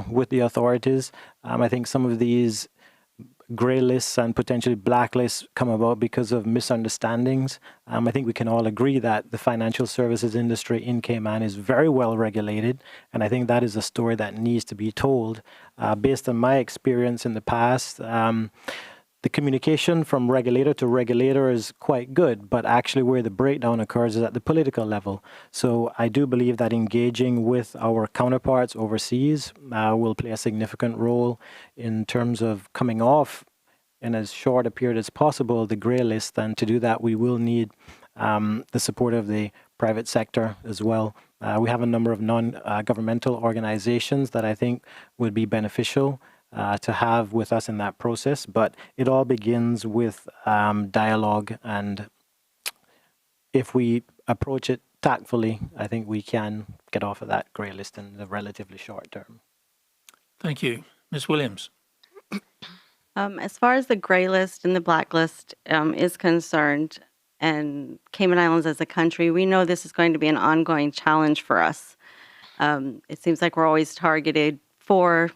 with the authorities. I think some of these gray lists and potentially blacklists come about because of misunderstandings. I think we can all agree that the financial services industry in Cayman is very well regulated, and I think that is a story that needs to be told. Based on my experience in the past, the communication from regulator to regulator is quite good, but actually where the breakdown occurs is at the political level. So I do believe that engaging with our counterparts overseas will play a significant role in terms of coming off in as short a period as possible the grey list. And to do that, we will need the support of the private sector as well. We have a number of non-governmental organizations that I think would be beneficial to have with us in that process. But it all begins with dialogue, and if we approach it tactfully, I think we can get off of that grey list in the relatively short term. Thank you. Ms. Williams. As far as the gray list and the blacklist is concerned, and Cayman Islands as a country, we know this is going to be an ongoing challenge for us. It seems like we're always targeted for,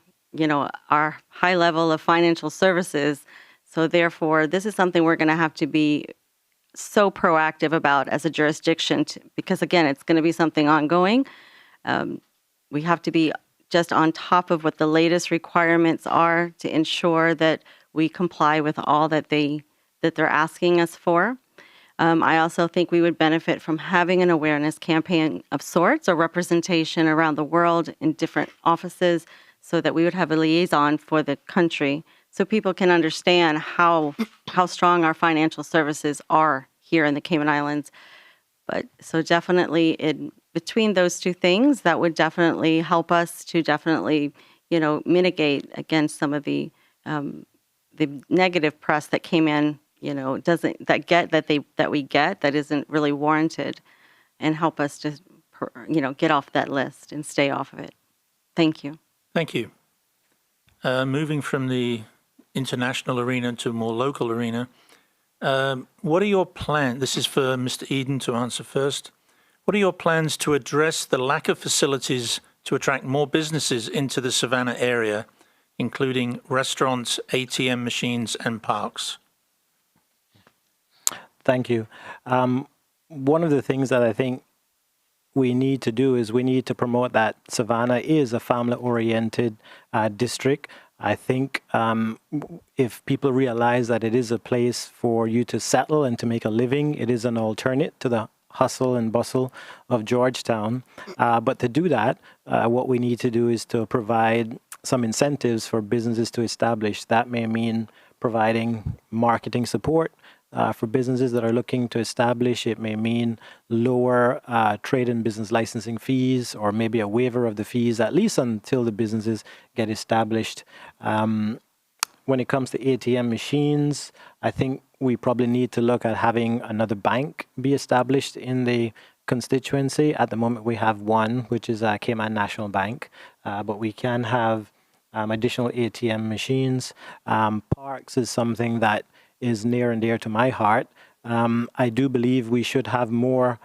our high level of financial services. So therefore, this is something we're going to have to be so proactive about as a jurisdiction, because again, it's going to be something ongoing. We have to be just on top of what the latest requirements are to ensure that we comply with all that they're asking us for. I also think we would benefit from having an awareness campaign of sorts or representation around the world in different offices, so that we would have a liaison for the country, so people can understand how strong our financial services are here in the Cayman Islands. But so definitely between those two things, that would definitely help us to definitely, mitigate against some of the negative press that came in, that we get that isn't really warranted, and help us to, get off that list and stay off of it. Thank you. Thank you. Moving from the international arena to a more local arena, what are your plans? This is for Mr. Eden to answer first. What are your plans to address the lack of facilities to attract more businesses into the Savannah area, including restaurants, ATM machines, and parks? Thank you. One of the things that I think we need to do is we need to promote that Savannah is a family-oriented district. I think if people realize that it is a place for you to settle and to make a living, it is an alternate to the hustle and bustle of Georgetown. But to do that, what we need to do is to provide some incentives for businesses to establish. That may mean providing marketing support for businesses that are looking to establish. It may mean lower trade and business licensing fees, or maybe a waiver of the fees, at least until the businesses get established. When it comes to ATM machines, I think we probably need to look at having another bank be established in the constituency. At the moment, we have one, which is Cayman National Bank, but we can have additional ATM machines. Parks is something that is near and dear to my heart. I do believe we should have more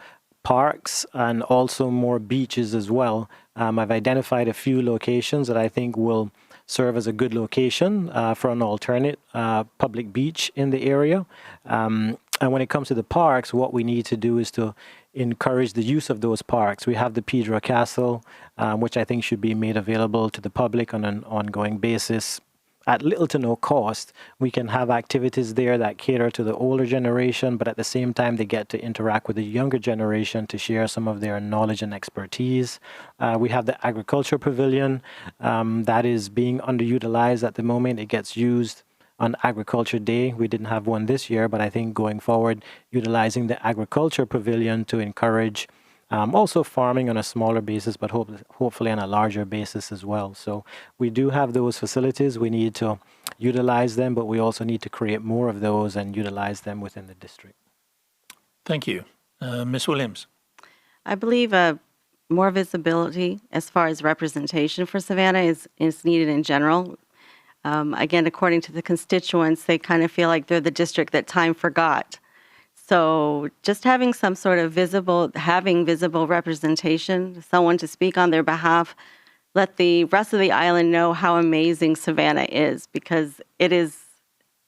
parks and also more beaches as well. I've identified a few locations that I think will serve as a good location for an alternate public beach in the area. And when it comes to the parks, what we need to do is to encourage the use of those parks. We have the Pedro Castle, which I think should be made available to the public on an ongoing basis at little to no cost. We can have activities there that cater to the older generation, but at the same time, they get to interact with the younger generation to share some of their knowledge and expertise. We have the agriculture pavilion that is being underutilized at the moment. It gets used on Agriculture Day. We didn't have one this year, but I think going forward, utilizing the agriculture pavilion to encourage also farming on a smaller basis, but hopefully on a larger basis as well. So we do have those facilities. We need to utilize them, but we also need to create more of those and utilize them within the district. Thank you. Ms. Williams. I believe more visibility as far as representation for Savannah is needed in general. Again, according to the constituents, they kind of feel like they're the district that time forgot. So just having some sort of visible representation, someone to speak on their behalf, let the rest of the island know how amazing Savannah is, because it's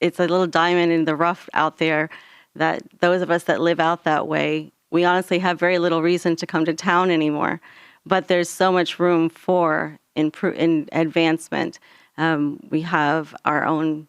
a little diamond in the rough out there that those of us that live out that way, we honestly have very little reason to come to town anymore. But there's so much room for in advancement. We have our own,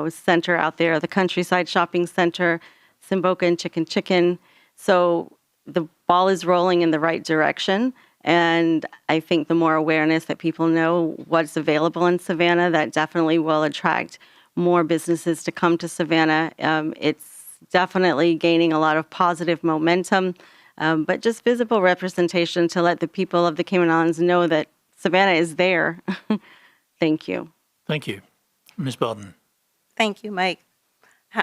center out there, the Countryside Shopping Center, Simboka and Chicken. So the ball is rolling in the right direction. And I think the more awareness that people know what's available in Savannah, that definitely will attract more businesses to come to Savannah. It's definitely gaining a lot of positive momentum, but just visible representation to let the people of the Cayman Islands know that Savannah is there. Thank you. Thank you. Ms. Barton. Thank you, Mike. I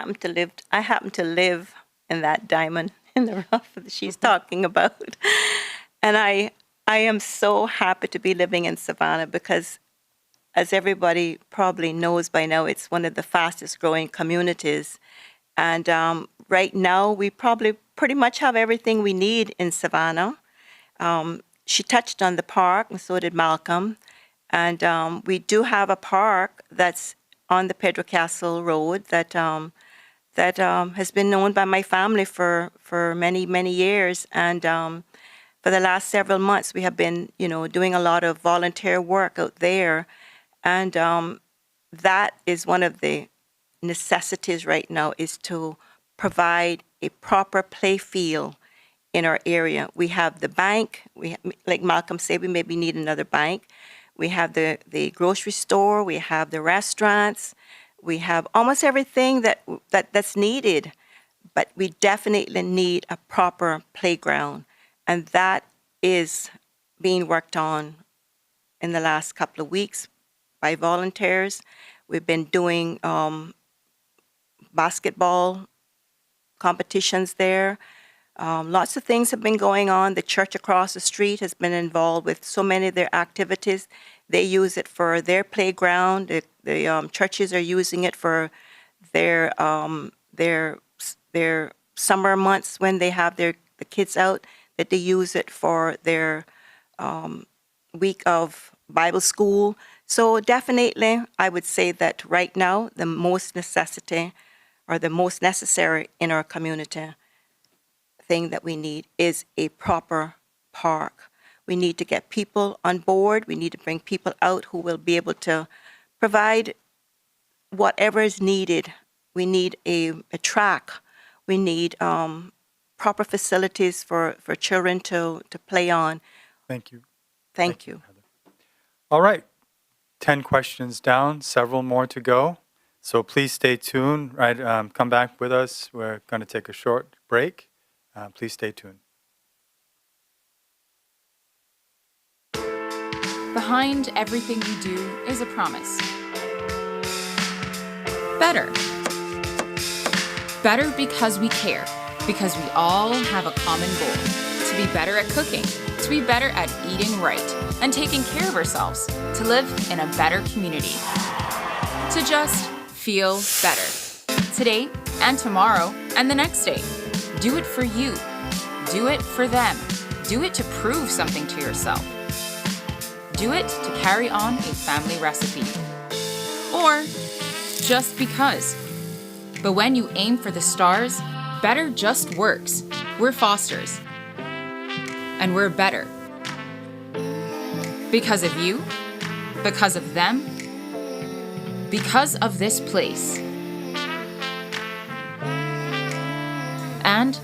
happen to live in that diamond in the rough that she's talking about. And I am so happy to be living in Savannah because, as everybody probably knows by now, it's one of the fastest growing communities. And right now, we probably pretty much have everything we need in Savannah. She touched on the park, and so did Malcolm. And we do have a park that's on the Pedro Castle Road that has been known by my family for many, many years. And for the last several months, we have been, doing a lot of volunteer work out there. And that is one of the necessities right now, is to provide a proper play field in our area. We have the bank. Like Malcolm said, we maybe need another bank. We have the grocery store. We have the restaurants. We have almost everything that's needed. But we definitely need a proper playground. And that is being worked on in the last couple of weeks by volunteers. We've been doing basketball competitions there. Lots of things have been going on. The church across the street has been involved with so many of their activities. They use it for their playground. The churches are using it for their summer months when they have the kids out, that they use it for their week of Bible school. So definitely, I would say that right now, the most necessary in our community thing that we need is a proper park. We need to get people on board. We need to bring people out who will be able to provide whatever is needed. We need a track. We need proper facilities for children to play on. Thank you. Thank you. Heather. All right. 10 questions down, several more to go. So please stay tuned. Right, come back with us. We're going to take a short break. Please stay tuned. Behind everything we do is a promise. Better. Better because we care, because we all have a common goal: to be better at cooking, to be better at eating right, and taking care of ourselves, to live in a better community, to just feel better. Today and tomorrow and the next day. Do it for you. Do it for them. Do it to prove something to yourself. Do it to carry on a family recipe. Or just because. But when you aim for the stars, better just works. We're Fosters. And we're better. Because of you, because of them, because of this place. And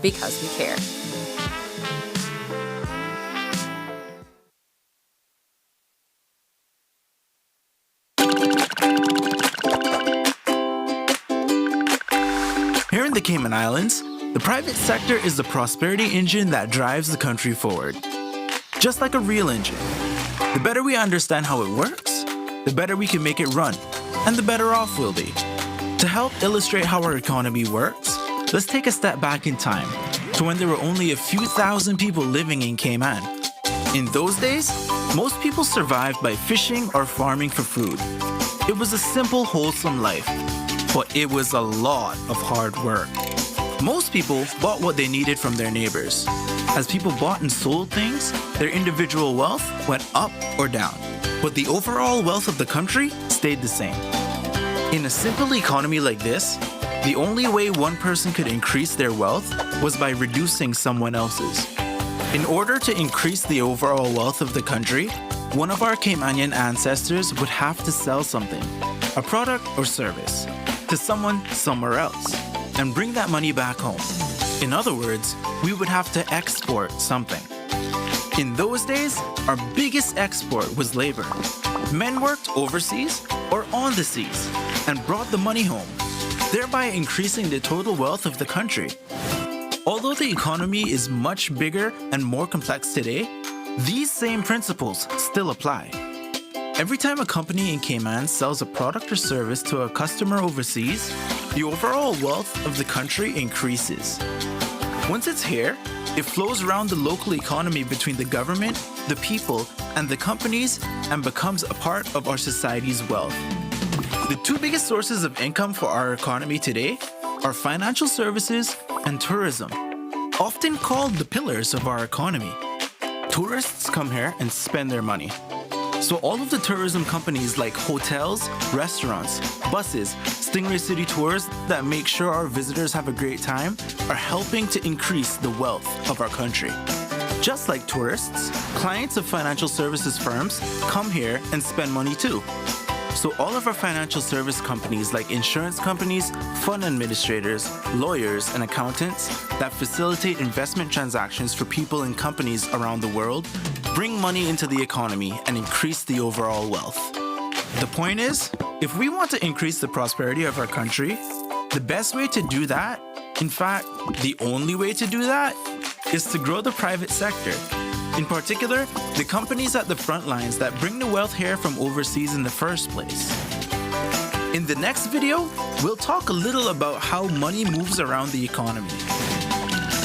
because we care. Here in the Cayman Islands, the private sector is the prosperity engine that drives the country forward. Just like a real engine. The better we understand how it works, the better we can make it run, and the better off we'll be. To help illustrate how our economy works, let's take a step back in time to when there were only a few thousand people living in Cayman. In those days, most people survived by fishing or farming for food. It was a simple, wholesome life, but it was a lot of hard work. Most people bought what they needed from their neighbors. As people bought and sold things, their individual wealth went up or down, but the overall wealth of the country stayed the same. In a simple economy like this, the only way one person could increase their wealth was by reducing someone else's. In order to increase the overall wealth of the country, one of our Caymanian ancestors would have to sell something, a product or service, to someone somewhere else, and bring that money back home. In other words, we would have to export something. In those days, our biggest export was labor. Men worked overseas or on the seas. and brought the money home, thereby increasing the total wealth of the country. Although the economy is much bigger and more complex today, these same principles still apply. Every time a company in Cayman sells a product or service to a customer overseas, the overall wealth of the country increases. Once it's here, it flows around the local economy between the government, the people, and the companies and becomes a part of our society's wealth. The two biggest sources of income for our economy today are financial services and tourism, often called the pillars of our economy. Tourists come here and spend their money. So all of the tourism companies like hotels, restaurants, buses, Stingray City Tours that make sure our visitors have a great time are helping to increase the wealth of our country. Just like tourists, clients of financial services firms come here and spend money too. So all of our financial service companies like insurance companies, fund administrators, lawyers, and accountants that facilitate investment transactions for people and companies around the world bring money into the economy and increase the overall wealth. The point is, if we want to increase the prosperity of our country, the best way to do that, in fact, the only way to do that, is to grow the private sector. In particular, the companies at the front lines that bring the wealth here from overseas in the first place. In the next video, we'll talk a little about how money moves around the economy.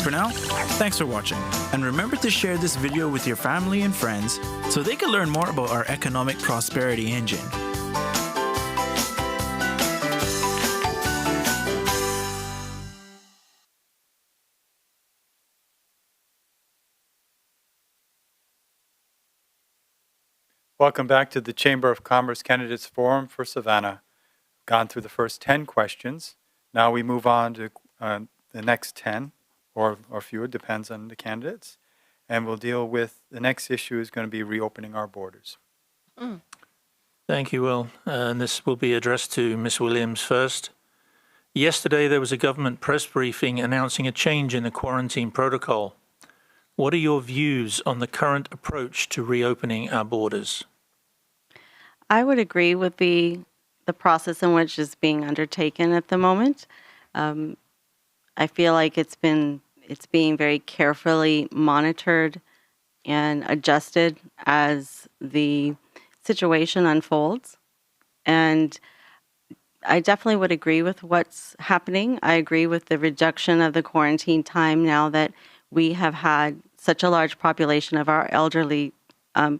For now, thanks for watching, and remember to share this video with your family and friends so they can learn more about our economic prosperity engine. Welcome back to the Chamber of Commerce Candidates Forum for Savannah. Gone through the first 10 questions. Now we move on to the next 10 or fewer, depends on the candidates. And we'll deal with the next issue is going to be reopening our borders. Thank you, Will. And this will be addressed to Ms. Williams first. Yesterday, there was a government press briefing announcing a change in the quarantine protocol. What are your views on the current approach to reopening our borders? I would agree with the process in which is being undertaken at the moment. I feel like it's being very carefully monitored and adjusted as the situation unfolds. And I definitely would agree with what's happening. I agree with the reduction of the quarantine time now that we have had such a large population of our elderly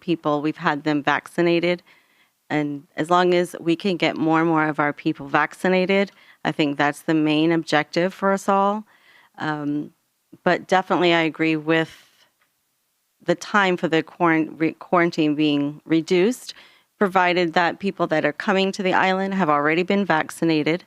people. We've had them vaccinated. And as long as we can get more and more of our people vaccinated, I think that's the main objective for us all. But definitely I agree with the time for the quarantine being reduced, provided that people that are coming to the island have already been vaccinated.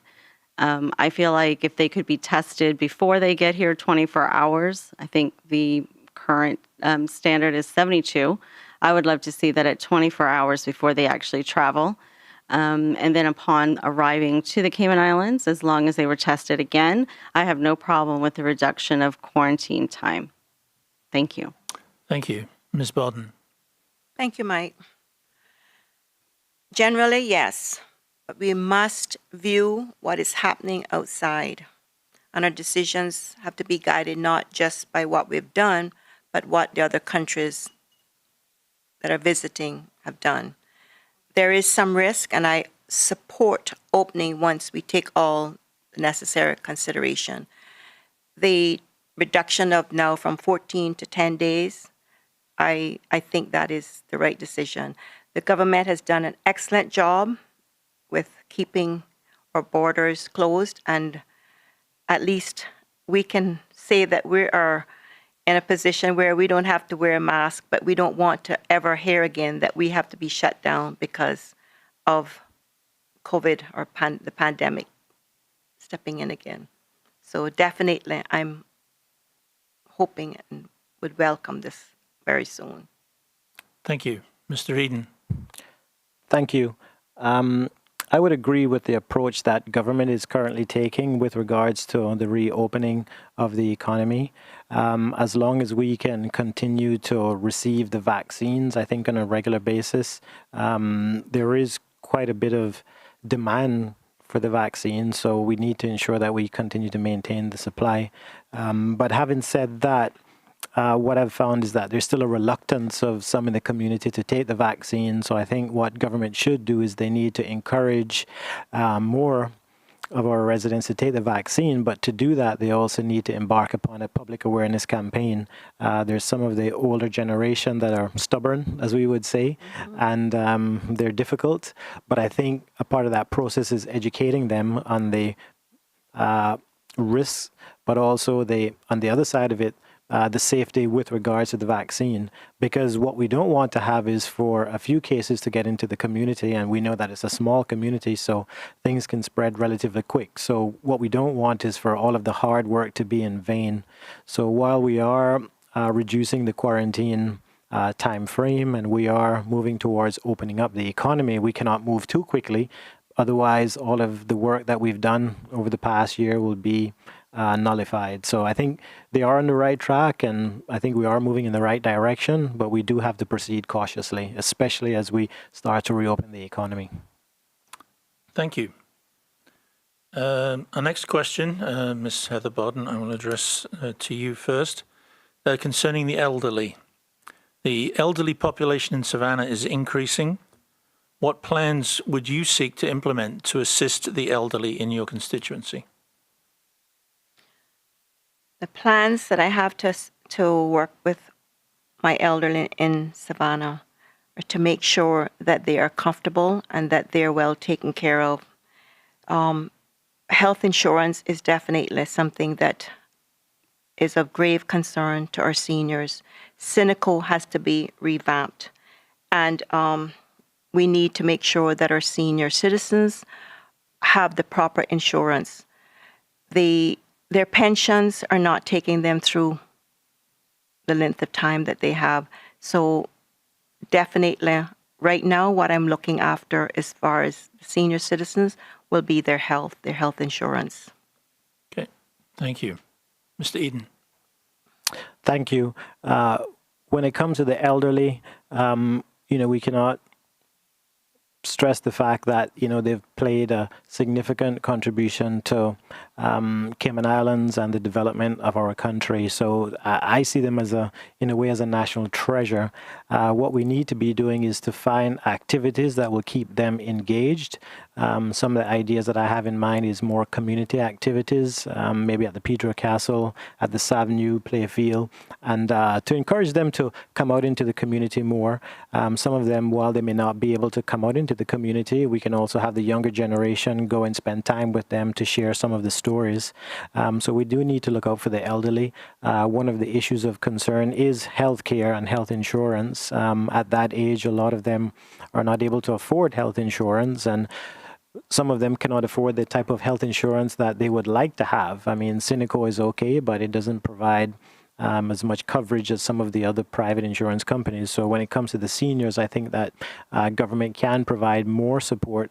I feel like if they could be tested before they get here 24 hours, I think the current standard is 72. I would love to see that at 24 hours before they actually travel. And then upon arriving to the Cayman Islands, as long as they were tested again, I have no problem with the reduction of quarantine time. Thank you. Thank you. Ms. Bodden. Thank you, Mike. Generally, yes, but we must view what is happening outside. And our decisions have to be guided not just by what we've done, but what the other countries that are visiting have done. There is some risk, and I support opening once we take all the necessary consideration. The reduction of now from 14 to 10 days, I think that is the right decision. The government has done an excellent job with keeping our borders closed, and at least we can say that we are in a position where we don't have to wear a mask, but we don't want to ever hear again that we have to be shut down because of COVID or the pandemic stepping in again. So definitely I'm hoping and would welcome this very soon. Thank you. Mr. Eden. Thank you. I would agree with the approach that government is currently taking with regards to the reopening of the economy. As long as we can continue to receive the vaccines, I think on a regular basis, there is quite a bit of demand for the vaccine. So we need to ensure that we continue to maintain the supply. But having said that, what I've found is that there's still a reluctance of some in the community to take the vaccine. So I think what government should do is they need to encourage more of our residents to take the vaccine, but to do that, they also need to embark upon a public awareness campaign. There's some of the older generation that are stubborn, as we would say, and they're difficult. But I think a part of that process is educating them on the risks, but also on the other side of it, the safety with regards to the vaccine, because what we don't want to have is for a few cases to get into the community, and we know that it's a small community, so things can spread relatively quick. So what we don't want is for all of the hard work to be in vain. So while we are reducing the quarantine time frame and we are moving towards opening up the economy, we cannot move too quickly. Otherwise, all of the work that we've done over the past year will be nullified. So I think they are on the right track, and I think we are moving in the right direction, but we do have to proceed cautiously, especially as we start to reopen the economy. Thank you. Our next question, Ms. Heather Bodden, I will address to you first, concerning the elderly. The elderly population in Savannah is increasing. What plans would you seek to implement to assist the elderly in your constituency? The plans that I have to work with my elderly in Savannah are to make sure that they are comfortable and that they're well taken care of. Health insurance is definitely something that is of grave concern to our seniors. Cineco has to be revamped, and we need to make sure that our senior citizens have the proper insurance. Their pensions are not taking them through the length of time that they have. So definitely, right now, what I'm looking after as far as senior citizens will be their health insurance. Okay, thank you. Mr. Eden. Thank you. When it comes to the elderly, we cannot stress the fact that, they've played a significant contribution to Cayman Islands and the development of our country. So I see them in a way as a national treasure. What we need to be doing is to find activities that will keep them engaged. Some of the ideas that I have in mind is more community activities, maybe at the Pedro Castle, at the Savannah Playfield, and to encourage them to come out into the community more. Some of them, while they may not be able to come out into the community, we can also have the younger generation go and spend time with them to share some of the stories. So we do need to look out for the elderly. One of the issues of concern is healthcare and health insurance. At that age, a lot of them are not able to afford health insurance, and some of them cannot afford the type of health insurance that they would like to have. I mean, Cineco is okay, but it doesn't provide as much coverage as some of the other private insurance companies. So when it comes to the seniors, I think that government can provide more support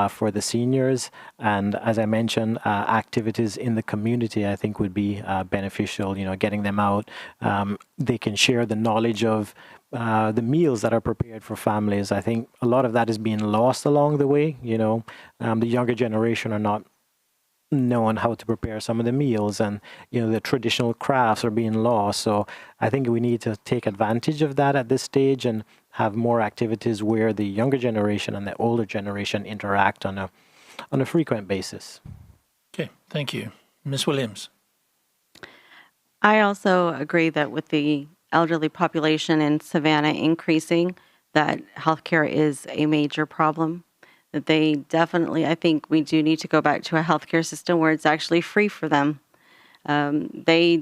for the seniors. And as I mentioned, activities in the community, I think would be beneficial, getting them out. They can share the knowledge of the meals that are prepared for families. I think a lot of that is being lost along the way. The younger generation are not knowing how to prepare some of the meals, and the traditional crafts are being lost. So I think we need to take advantage of that at this stage and have more activities where the younger generation and the older generation interact on a frequent basis. Okay, thank you. Ms. Williams. I also agree that with the elderly population in Savannah increasing, that healthcare is a major problem. That they definitely, I think we do need to go back to a healthcare system where it's actually free for them. They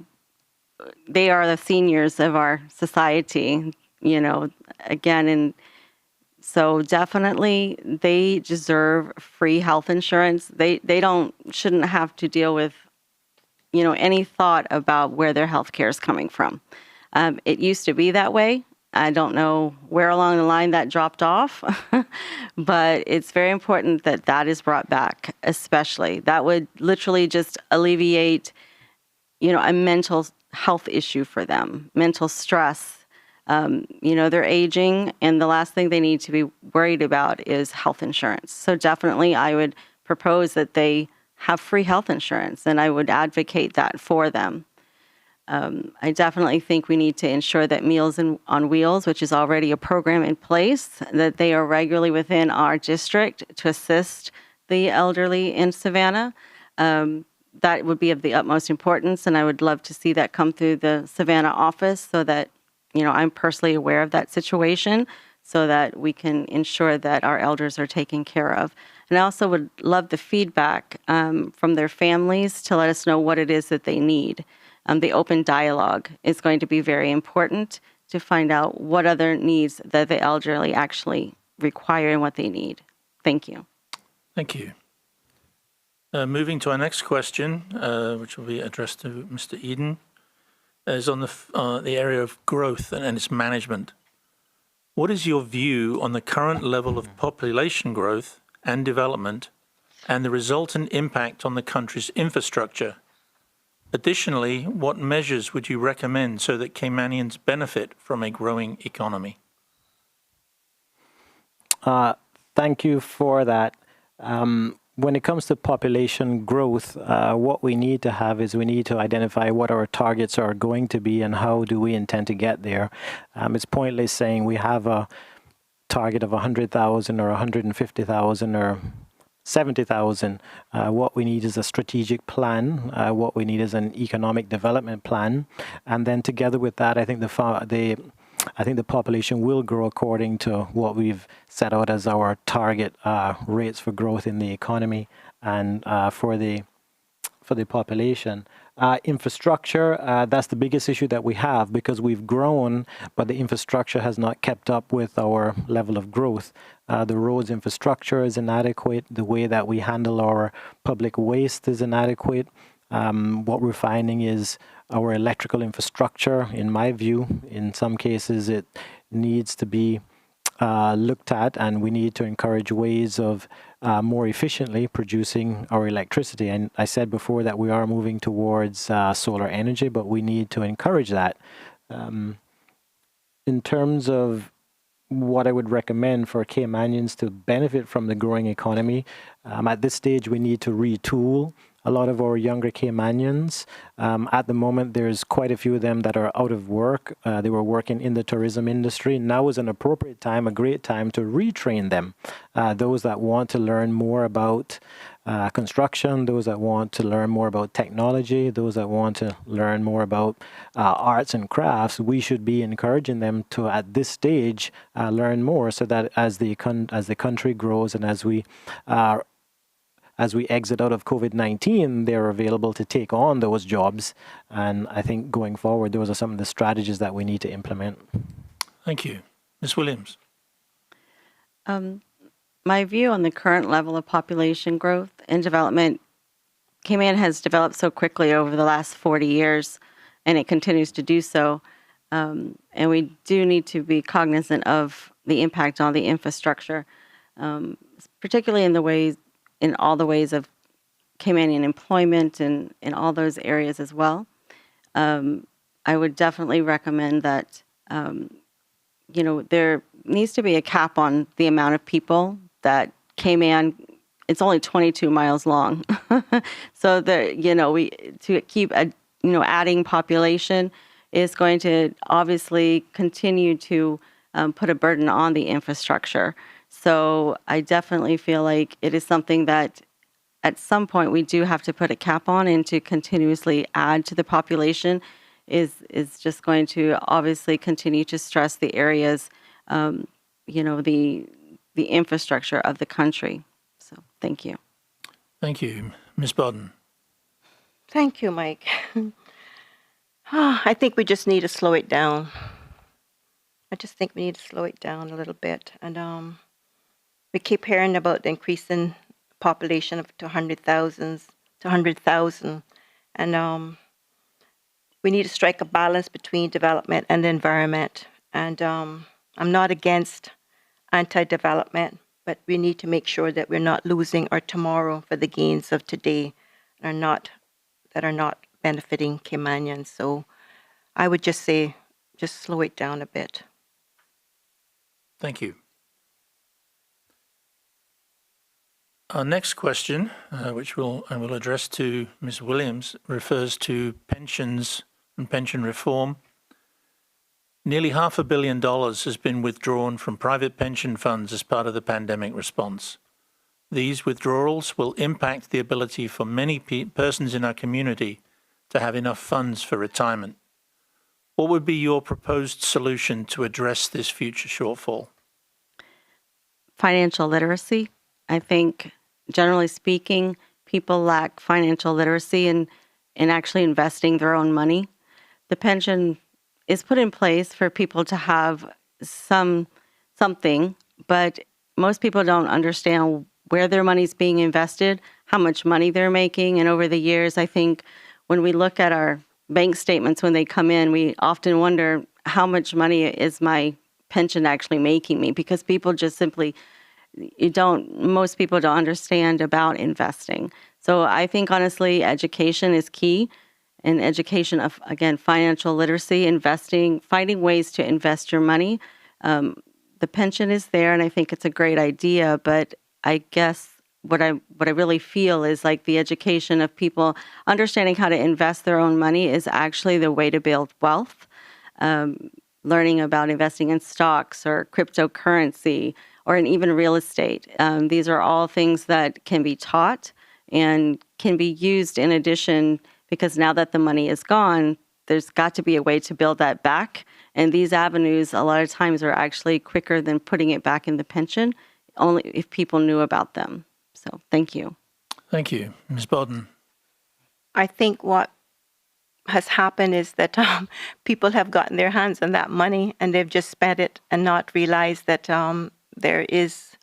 are the seniors of our society, again, and so definitely they deserve free health insurance. They shouldn't have to deal with, any thought about where their healthcare is coming from. It used to be that way. I don't know where along the line that dropped off, but it's very important that that is brought back, especially. That would literally just alleviate, a mental health issue for them, mental stress. They're aging, and the last thing they need to be worried about is health insurance. So definitely I would propose that they have free health insurance, and I would advocate that for them. I definitely think we need to ensure that Meals on Wheels, which is already a program in place, that they are regularly within our district to assist the elderly in Savannah. That would be of the utmost importance, and I would love to see that come through the Savannah office so that, I'm personally aware of that situation so that we can ensure that our elders are taken care of. And I also would love the feedback from their families to let us know what it is that they need. The open dialogue is going to be very important to find out what other needs that the elderly actually require and what they need. Thank you. Thank you. Moving to our next question, which will be addressed to Mr. Eden, is on the area of growth and its management. What is your view on the current level of population growth and development and the resultant impact on the country's infrastructure? Additionally, what measures would you recommend so that Caymanians benefit from a growing economy? Thank you for that. When it comes to population growth, what we need to have is we need to identify what our targets are going to be and how do we intend to get there. It's pointless saying we have a target of 100,000 or 150,000 or 70,000. What we need is a strategic plan. What we need is an economic development plan. And then together with that, I think the population will grow according to what we've set out as our target rates for growth in the economy and for the population. Infrastructure, that's the biggest issue that we have because we've grown, but the infrastructure has not kept up with our level of growth. The roads infrastructure is inadequate. The way that we handle our public waste is inadequate. What we're finding is our electrical infrastructure, in my view, in some cases it needs to be looked at, and we need to encourage ways of more efficiently producing our electricity. And I said before that we are moving towards solar energy, but we need to encourage that. In terms of what I would recommend for Caymanians to benefit from the growing economy, at this stage we need to retool a lot of our younger Caymanians. At the moment, there's quite a few of them that are out of work. They were working in the tourism industry. Now is an appropriate time, a great time to retrain them. Those that want to learn more about construction, those that want to learn more about technology, those that want to learn more about arts and crafts, we should be encouraging them to, at this stage, learn more so that as the country grows and as we exit out of COVID-19, they're available to take on those jobs. And I think going forward, those are some of the strategies that we need to implement. Thank you. Ms. Williams. My view on the current level of population growth and development, Cayman has developed so quickly over the last 40 years, and it continues to do so. And we do need to be cognizant of the impact on the infrastructure, particularly in all the ways of Caymanian employment and in all those areas as well. I would definitely recommend that, there needs to be a cap on the amount of people that Cayman, it's only 22 miles long. So to keep, adding population is going to obviously continue to put a burden on the infrastructure. So I definitely feel like it is something that at some point we do have to put a cap on, and to continuously add to the population is just going to obviously continue to stress the areas, the infrastructure of the country. So thank you. Thank you. Ms. Bodden. Thank you, Mike. I think we just need to slow it down. I just think we need to slow it down a little bit. And we keep hearing about the increasing population of 100,000. And we need to strike a balance between development and the environment. And I'm not against anti-development, but we need to make sure that we're not losing our tomorrow for the gains of today that are not benefiting Caymanians. So I would just say, just slow it down a bit. Thank you. Our next question, which I will address to Ms. Williams, refers to pensions and pension reform. Nearly $500 million has been withdrawn from private pension funds as part of the pandemic response. These withdrawals will impact the ability for many persons in our community to have enough funds for retirement. What would be your proposed solution to address this future shortfall? Financial literacy. I think, generally speaking, people lack financial literacy in actually investing their own money. The pension is put in place for people to have something, but most people don't understand where their money's being invested, how much money they're making. And over the years, I think when we look at our bank statements when they come in, we often wonder how much money is my pension actually making me, because people just simply most people don't understand about investing. So I think honestly, education is key, and education of, again, financial literacy, investing, finding ways to invest your money. The pension is there, and I think it's a great idea, but I guess what I really feel is like the education of people understanding how to invest their own money is actually the way to build wealth. Learning about investing in stocks or cryptocurrency or in even real estate. These are all things that can be taught and can be used in addition, because now that the money is gone, there's got to be a way to build that back. And these avenues a lot of times are actually quicker than putting it back in the pension, only if people knew about them. So thank you. Thank you. Ms. Bodden. I think what has happened is that people have gotten their hands on that money and they've just spent it and not realized that there is,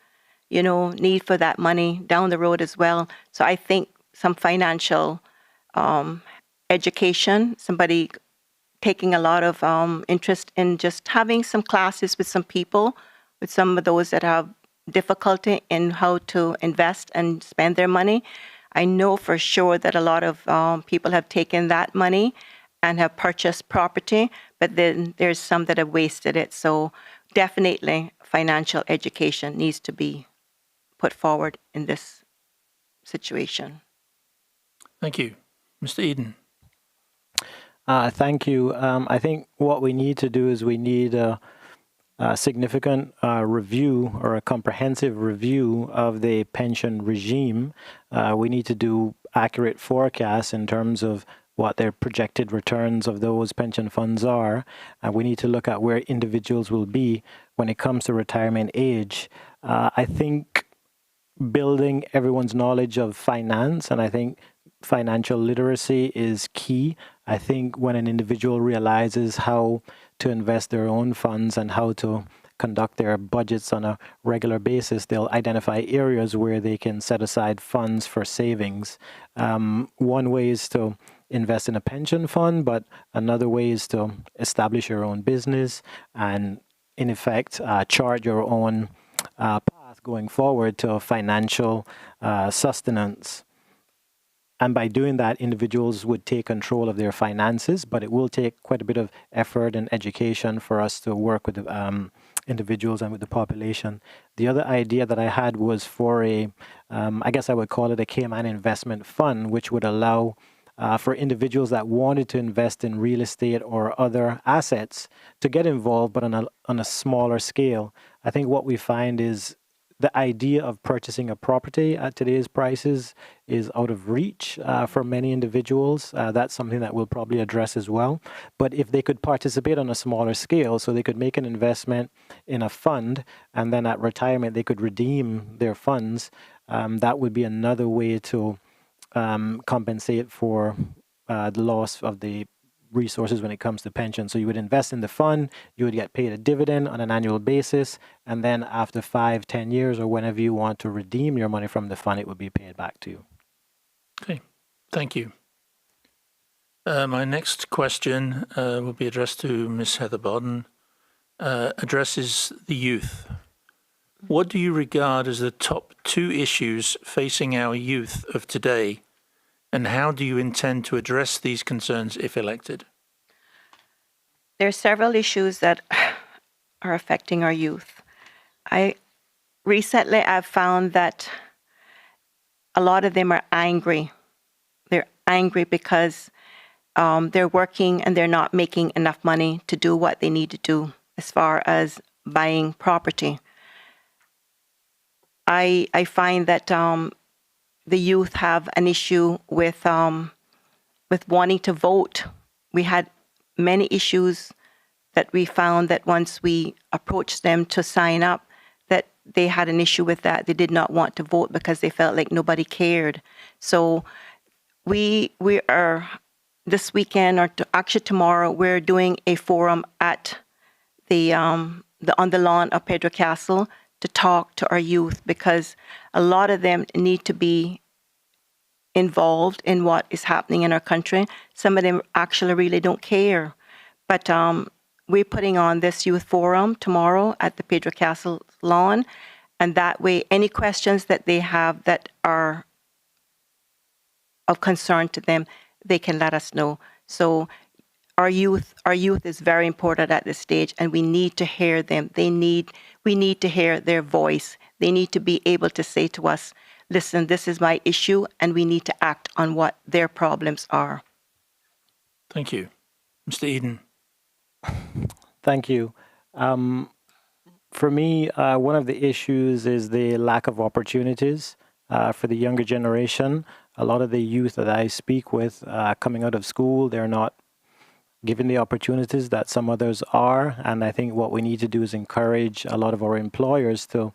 need for that money down the road as well. So I think some financial education, somebody taking a lot of interest in just having some classes with some people, with some of those that have difficulty in how to invest and spend their money. I know for sure that a lot of people have taken that money and have purchased property, but then there's some that have wasted it. So definitely financial education needs to be put forward in this situation. Thank you. Mr. Eden. Thank you. I think what we need to do is we need a significant review or a comprehensive review of the pension regime. We need to do accurate forecasts in terms of what their projected returns of those pension funds are. We need to look at where individuals will be when it comes to retirement age. I think building everyone's knowledge of finance, and I think financial literacy is key. I think when an individual realizes how to invest their own funds and how to conduct their budgets on a regular basis, they'll identify areas where they can set aside funds for savings. One way is to invest in a pension fund, but another way is to establish your own business and, in effect, chart your own path going forward to financial sustenance. And by doing that, individuals would take control of their finances, but it will take quite a bit of effort and education for us to work with the individuals and with the population. The other idea that I had was for I guess I would call it a Cayman investment fund, which would allow for individuals that wanted to invest in real estate or other assets to get involved, but on a smaller scale. I think what we find is the idea of purchasing a property at today's prices is out of reach for many individuals. That's something that we'll probably address as well. But if they could participate on a smaller scale, so they could make an investment in a fund, and then at retirement they could redeem their funds, that would be another way to compensate for the loss of the resources when it comes to pension. So you would invest in the fund, you would get paid a dividend on an annual basis, and then after 5-10 years or whenever you want to redeem your money from the fund, it would be paid back to you. Okay, thank you. My next question will be addressed to Ms. Heather Bodden, addresses the youth. What do you regard as the top 2 issues facing our youth of today, and how do you intend to address these concerns if elected? There are several issues that are affecting our youth. Recently I've found that a lot of them are angry. They're angry because they're working and they're not making enough money to do what they need to do as far as buying property. I find that the youth have an issue with wanting to vote. We had many issues that we found that once we approached them to sign up, that they had an issue with that. They did not want to vote because they felt like nobody cared. So we are, this weekend, or actually tomorrow, we're doing a forum at on the lawn of Pedro Castle to talk to our youth, because a lot of them need to be involved in what is happening in our country. Some of them actually really don't care. But we're putting on this youth forum tomorrow at the Pedro Castle lawn, and that way any questions that they have that are of concern to them, they can let us know. So our youth is very important at this stage, and we need to hear them. We need to hear their voice. They need to be able to say to us, listen, this is my issue, and we need to act on what their problems are. Thank you. Mr. Eden. Thank you. For me, one of the issues is the lack of opportunities for the younger generation. A lot of the youth that I speak with coming out of school, they're not given the opportunities that some others are. And I think what we need to do is encourage a lot of our employers to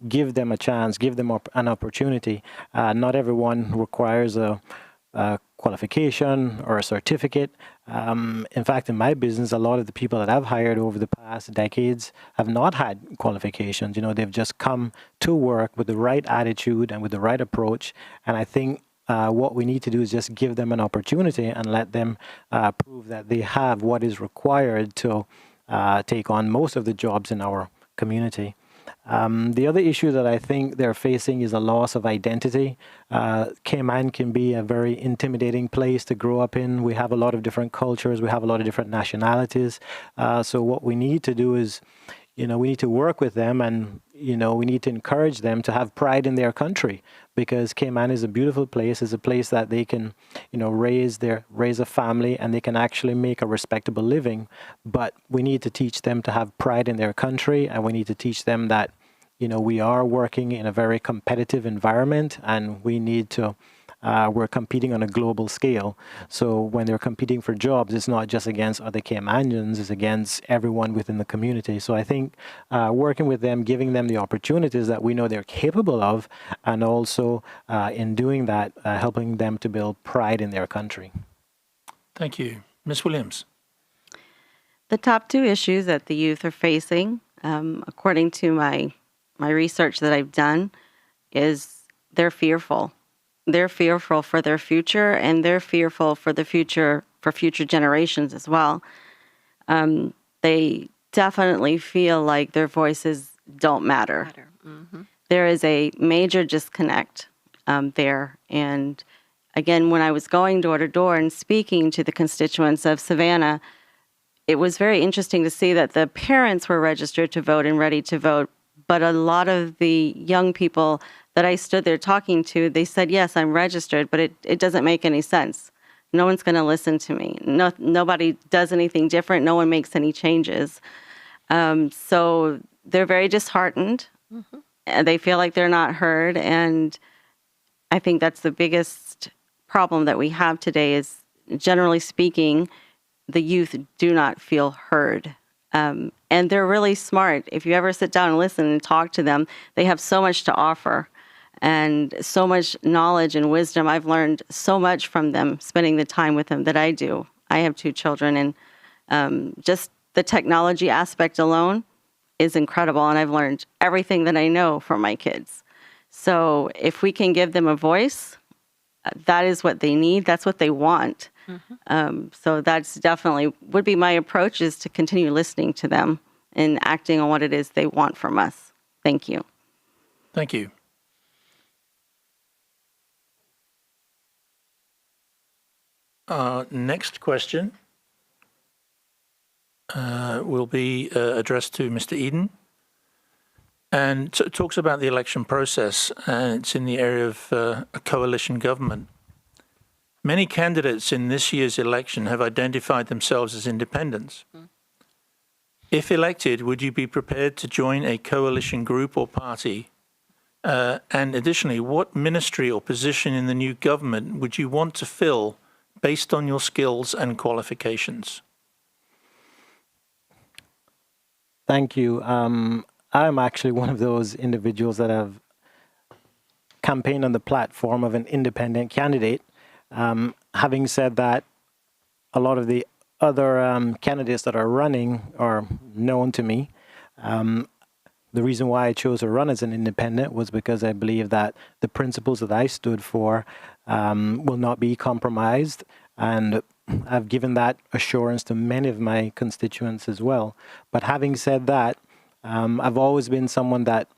give them a chance, give them an opportunity. Not everyone requires a qualification or a certificate. In fact, in my business, a lot of the people that I've hired over the past decades have not had qualifications. You know, they've just come to work with the right attitude and with the right approach. And I think what we need to do is just give them an opportunity and let them prove that they have what is required to take on most of the jobs in our community. The other issue that I think they're facing is a loss of identity. Cayman can be a very intimidating place to grow up in. We have a lot of different cultures. We have a lot of different nationalities. So what we need to do is, you know, we need to work with them, and, you know, we need to encourage them to have pride in their country, because Cayman is a beautiful place. It's a place that they can, you know, raise a family, and they can actually make a respectable living. But we need to teach them to have pride in their country, and we need to teach them that, you know, we are working in a very competitive environment, and we need to we're competing on a global scale. So when they're competing for jobs, it's not just against other Caymanians, it's against everyone within the community. So I think working with them, giving them the opportunities that we know they're capable of, and also in doing that, helping them to build pride in their country. Thank you. Ms. Williams. The top two issues that the youth are facing, according to my research that I've done, is they're fearful. They're fearful for their future, and they're fearful for the future, for future generations as well. They definitely feel like their voices don't matter. Mm-hmm. There is a major disconnect there. And again, when I was going door to door and speaking to the constituents of Savannah, it was very interesting to see that the parents were registered to vote and ready to vote, but a lot of the young people that I stood there talking to, they said, yes, I'm registered, but it doesn't make any sense. No one's going to listen to me. Nobody does anything different. No one makes any changes. So they're very disheartened. Mm-hmm. And they feel like they're not heard. And I think that's the biggest problem that we have today is, generally speaking, the youth do not feel heard. And they're really smart. If you ever sit down and listen and talk to them, they have so much to offer and so much knowledge and wisdom. I've learned so much from them, spending the time with them that I do. I have 2 children, and just the technology aspect alone is incredible. And I've learned everything that I know from my kids. So if we can give them a voice, that is what they need. That's what they want. Mm-hmm. So that's definitely would be my approach, is to continue listening to them and acting on what it is they want from us. Thank you. Thank you. Next question will be addressed to Mr. Eden. and talks about the election process, and it's in the area of a coalition government. Many candidates in this year's election have identified themselves as independents. If elected, would you be prepared to join a coalition group or party? And additionally, what ministry or position in the new government would you want to fill based on your skills and qualifications? Thank you. I'm actually one of those individuals that have campaigned on the platform of an independent candidate. Having said that, a lot of the other candidates that are running are known to me. The reason why I chose to run as an independent was because I believe that the principles that I stood for will not be compromised, and I've given that assurance to many of my constituents as well. But having said that, I've always been someone that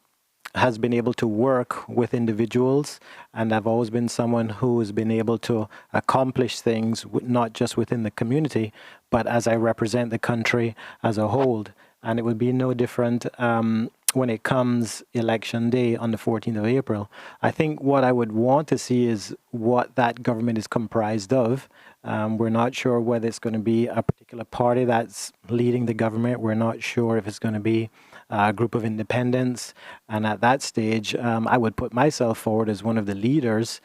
has been able to work with individuals, and I've always been someone who has been able to accomplish things not just within the community, but as I represent the country as a whole. And it would be no different when it comes election day on the 14th of April. I think what I would want to see is what that government is comprised of. We're not sure whether it's going to be a particular party that's leading the government. We're not sure if it's going to be a group of independents. And at that stage, I would put myself forward as one of the leaders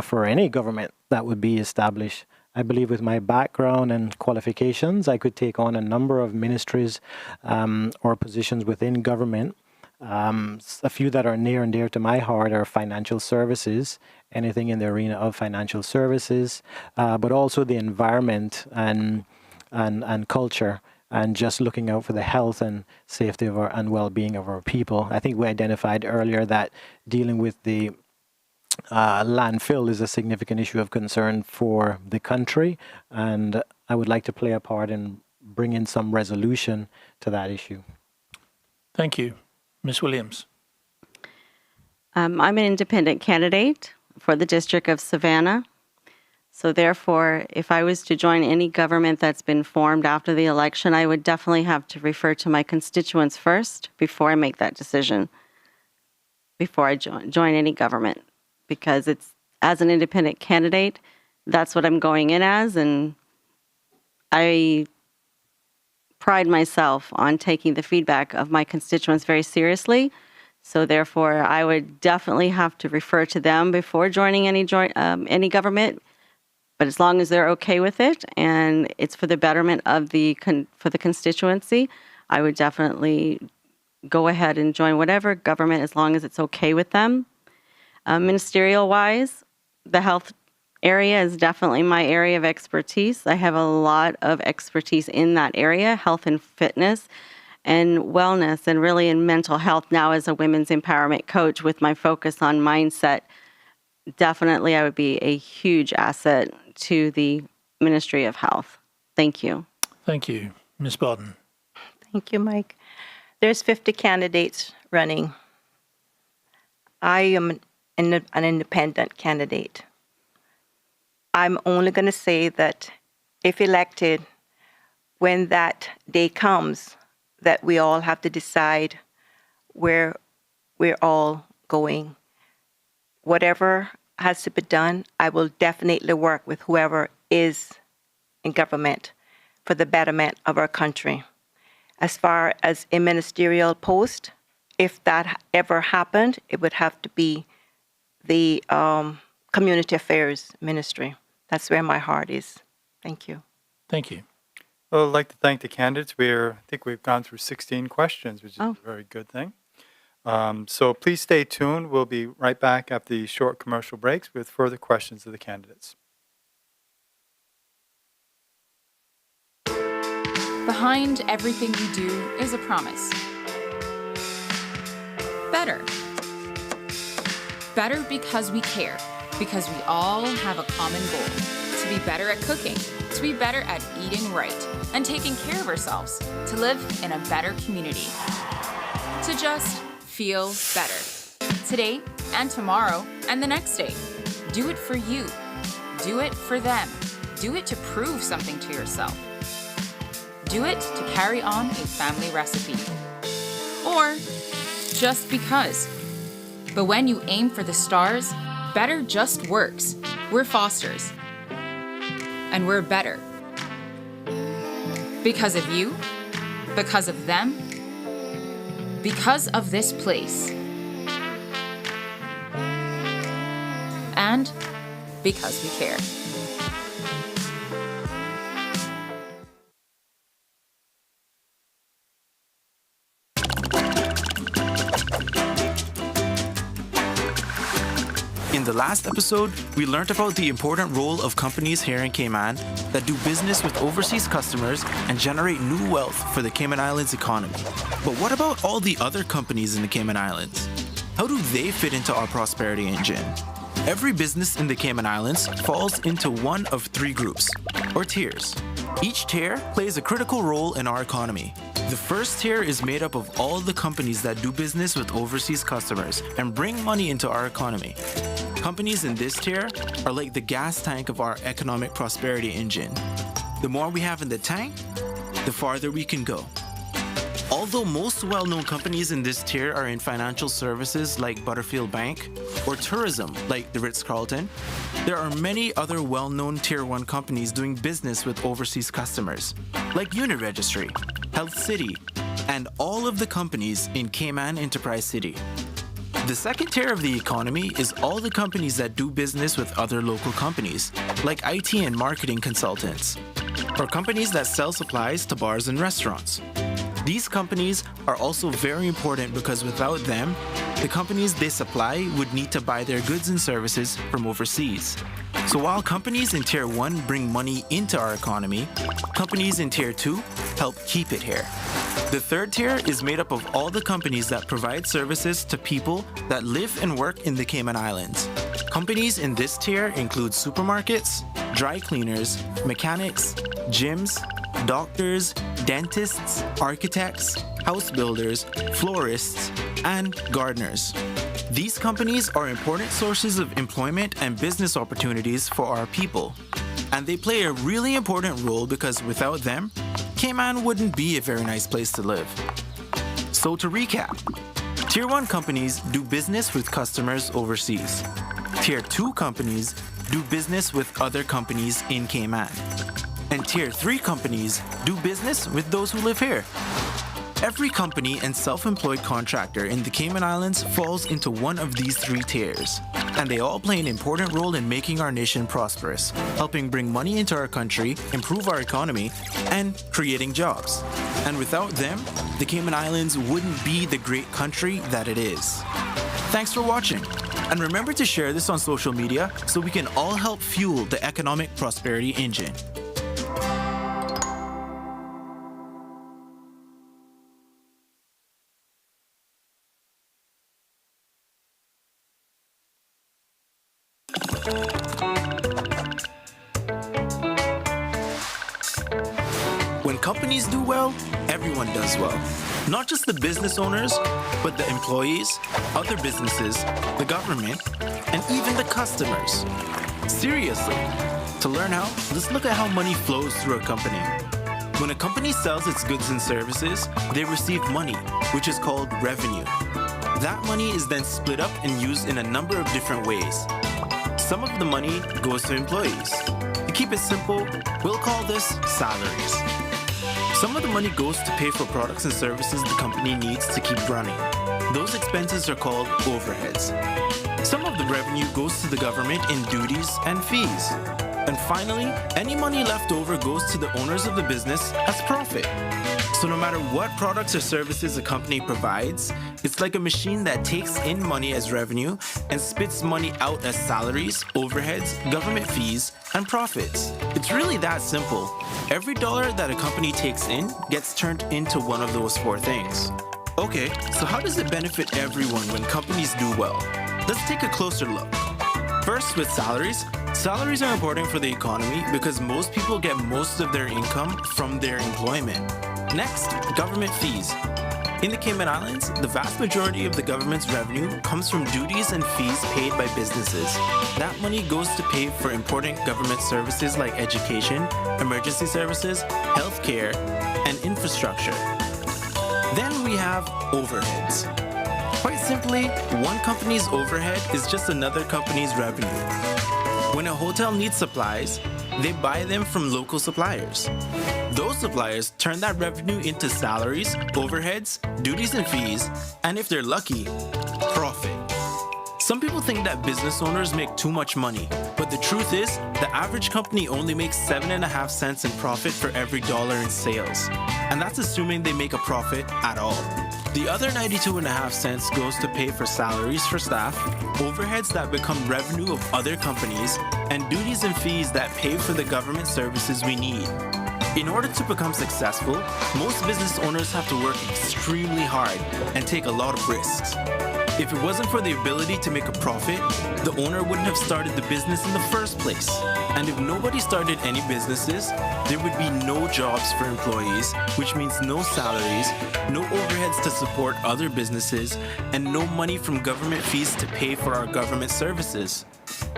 for any government that would be established. I believe with my background and qualifications, I could take on a number of ministries or positions within government. A few that are near and dear to my heart are financial services, anything in the arena of financial services, but also the environment and culture, and just looking out for the health and safety of and well-being of our people. I think we identified earlier that dealing with the landfill is a significant issue of concern for the country, and I would like to play a part in bringing some resolution to that issue. Thank you. Ms. Williams. I'm an independent candidate for the District of Savannah. So therefore, if I was to join any government that's been formed after the election, I would definitely have to refer to my constituents first before I make that decision, before I join any government. Because it's, as an independent candidate, that's what I'm going in as, and I pride myself on taking the feedback of my constituents very seriously. So therefore, I would definitely have to refer to them before joining any government. But as long as they're okay with it and it's for the betterment of for the constituency, I would definitely go ahead and join whatever government as long as it's okay with them. Ministerial-wise, the health area is definitely my area of expertise. I have a lot of expertise in that area, health and fitness and wellness, and really in mental health now as a women's empowerment coach with my focus on mindset. Definitely, I would be a huge asset to the Ministry of Health. Thank you. Thank you. Ms. Bodden. Thank you, Mike. There's 50 candidates running. I am an independent candidate. I'm only going to say that if elected, when that day comes, that we all have to decide where we're all going. Whatever has to be done, I will definitely work with whoever is in government for the betterment of our country. As far as a ministerial post, if that ever happened, it would have to be the Community Affairs Ministry. That's where my heart is. Thank you. Thank you. Well, I'd like to thank the candidates. I think we've gone through 16 questions, which is a very good thing. So please stay tuned. We'll be right back after these short commercial breaks with further questions of the candidates. Behind everything we do is a promise. Better. Better because we care, because we all have a common goal: to be better at cooking, to be better at eating right, and taking care of ourselves, to live in a better community, to just feel better. Today and tomorrow and the next day. Do it for you. Do it for them. Do it to prove something to yourself. Do it to carry on a family recipe. Or just because. But when you aim for the stars, better just works. We're Fosters. And we're better. Because of you, because of them, because of this place. And because we care. In the last episode, we learned about the important role of companies here in Cayman that do business with overseas customers and generate new wealth for the Cayman Islands economy. But what about all the other companies in the Cayman Islands? How do they fit into our prosperity engine? Every business in the Cayman Islands falls into one of three groups, or tiers. Each tier plays a critical role in our economy. The first tier is made up of all the companies that do business with overseas customers and bring money into our economy. Companies in this tier are like the gas tank of our economic prosperity engine. The more we have in the tank, the farther we can go. Although most well-known companies in this tier are in financial services like Butterfield Bank or tourism like the Ritz-Carlton, there are many other well-known Tier 1 companies doing business with overseas customers like Uniregistry, Health City, and all of the companies in Cayman Enterprise City. The second tier of the economy is all the companies that do business with other local companies, like IT and marketing consultants, or companies that sell supplies to bars and restaurants. These companies are also very important because without them, the companies they supply would need to buy their goods and services from overseas. So while companies in Tier 1 bring money into our economy, companies in Tier 2 help keep it here. The third tier is made up of all the companies that provide services to people that live and work in the Cayman Islands. Companies in this tier include supermarkets, dry cleaners, mechanics, gyms, doctors, dentists, architects, house builders, florists, and gardeners. These companies are important sources of employment and business opportunities for our people. And they play a really important role because without them, Cayman wouldn't be a very nice place to live. So to recap, Tier 1 companies do business with customers overseas. Tier 2 companies do business with other companies in Cayman. And Tier 3 companies do business with those who live here. Every company and self-employed contractor in the Cayman Islands falls into one of these three tiers, and they all play an important role in making our nation prosperous, helping bring money into our country, improve our economy, and creating jobs. And without them, the Cayman Islands wouldn't be the great country that it is. Thanks for watching, and remember to share this on social media so we can all help fuel the economic prosperity engine. When companies do well, everyone does well. Not just the business owners, but the employees, other businesses, the government, and even the customers. Seriously, to learn how, let's look at how money flows through a company. When a company sells its goods and services, they receive money, which is called revenue. That money is then split up and used in a number of different ways. Some of the money goes to employees. To keep it simple, we'll call this salaries. Some of the money goes to pay for products and services the company needs to keep running. Those expenses are called overheads. Some of the revenue goes to the government in duties and fees. And finally, any money left over goes to the owners of the business as profit. So no matter what products or services a company provides, it's like a machine that takes in money as revenue and spits money out as salaries, overheads, government fees, and profits. It's really that simple. Every dollar that a company takes in gets turned into one of those four things. Okay, so how does it benefit everyone when companies do well? Let's take a closer look. First, with salaries. Salaries are important for the economy because most people get most of their income from their employment. Next, government fees. In the Cayman Islands, the vast majority of the government's revenue comes from duties and fees paid by businesses. That money goes to pay for important government services like education, emergency services, healthcare, and infrastructure. Then we have overheads. Quite simply, one company's overhead is just another company's revenue. When a hotel needs supplies, they buy them from local suppliers. Those suppliers turn that revenue into salaries, overheads, duties and fees, and if they're lucky, profit. Some people think that business owners make too much money, but the truth is, the average company only makes 7.5 cents in profit for every dollar in sales. And that's assuming they make a profit at all. The other 92.5 cents goes to pay for salaries for staff, overheads that become revenue of other companies, and duties and fees that pay for the government services we need. In order to become successful, most business owners have to work extremely hard and take a lot of risks. If it wasn't for the ability to make a profit, the owner wouldn't have started the business in the first place. And if nobody started any businesses, there would be no jobs for employees, which means no salaries, no overheads to support other businesses, and no money from government fees to pay for our government services.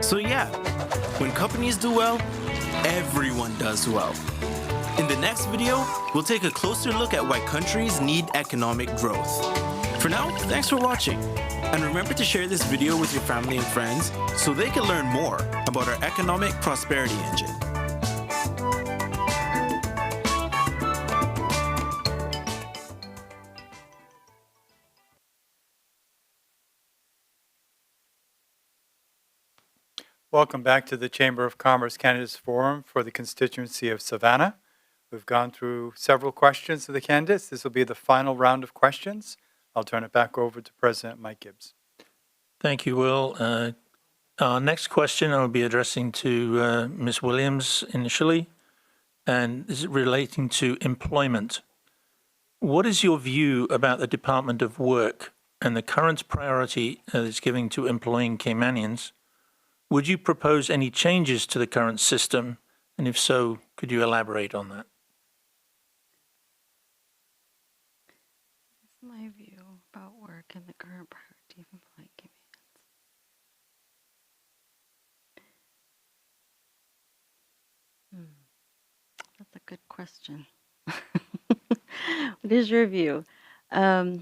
So yeah, when companies do well, everyone does well. In the next video, we'll take a closer look at why countries need economic growth. For now, thanks for watching. And remember to share this video with your family and friends so they can learn more about our economic prosperity engine. Welcome back to the Chamber of Commerce Candidates Forum for the constituency of Savannah. We've gone through several questions of the candidates. This will be the final round of questions. I'll turn it back over to President Mike Gibbs. Thank you, Will. Our next question I'll be addressing to Ms. Williams initially, and this is relating to employment. What is your view about the Department of Work and the current priority that it's giving to employing Caymanians? Would you propose any changes to the current system? And if so, could you elaborate on that? That's my view about work and the current priority of employing Caymanians. That's a good question. What is your view? I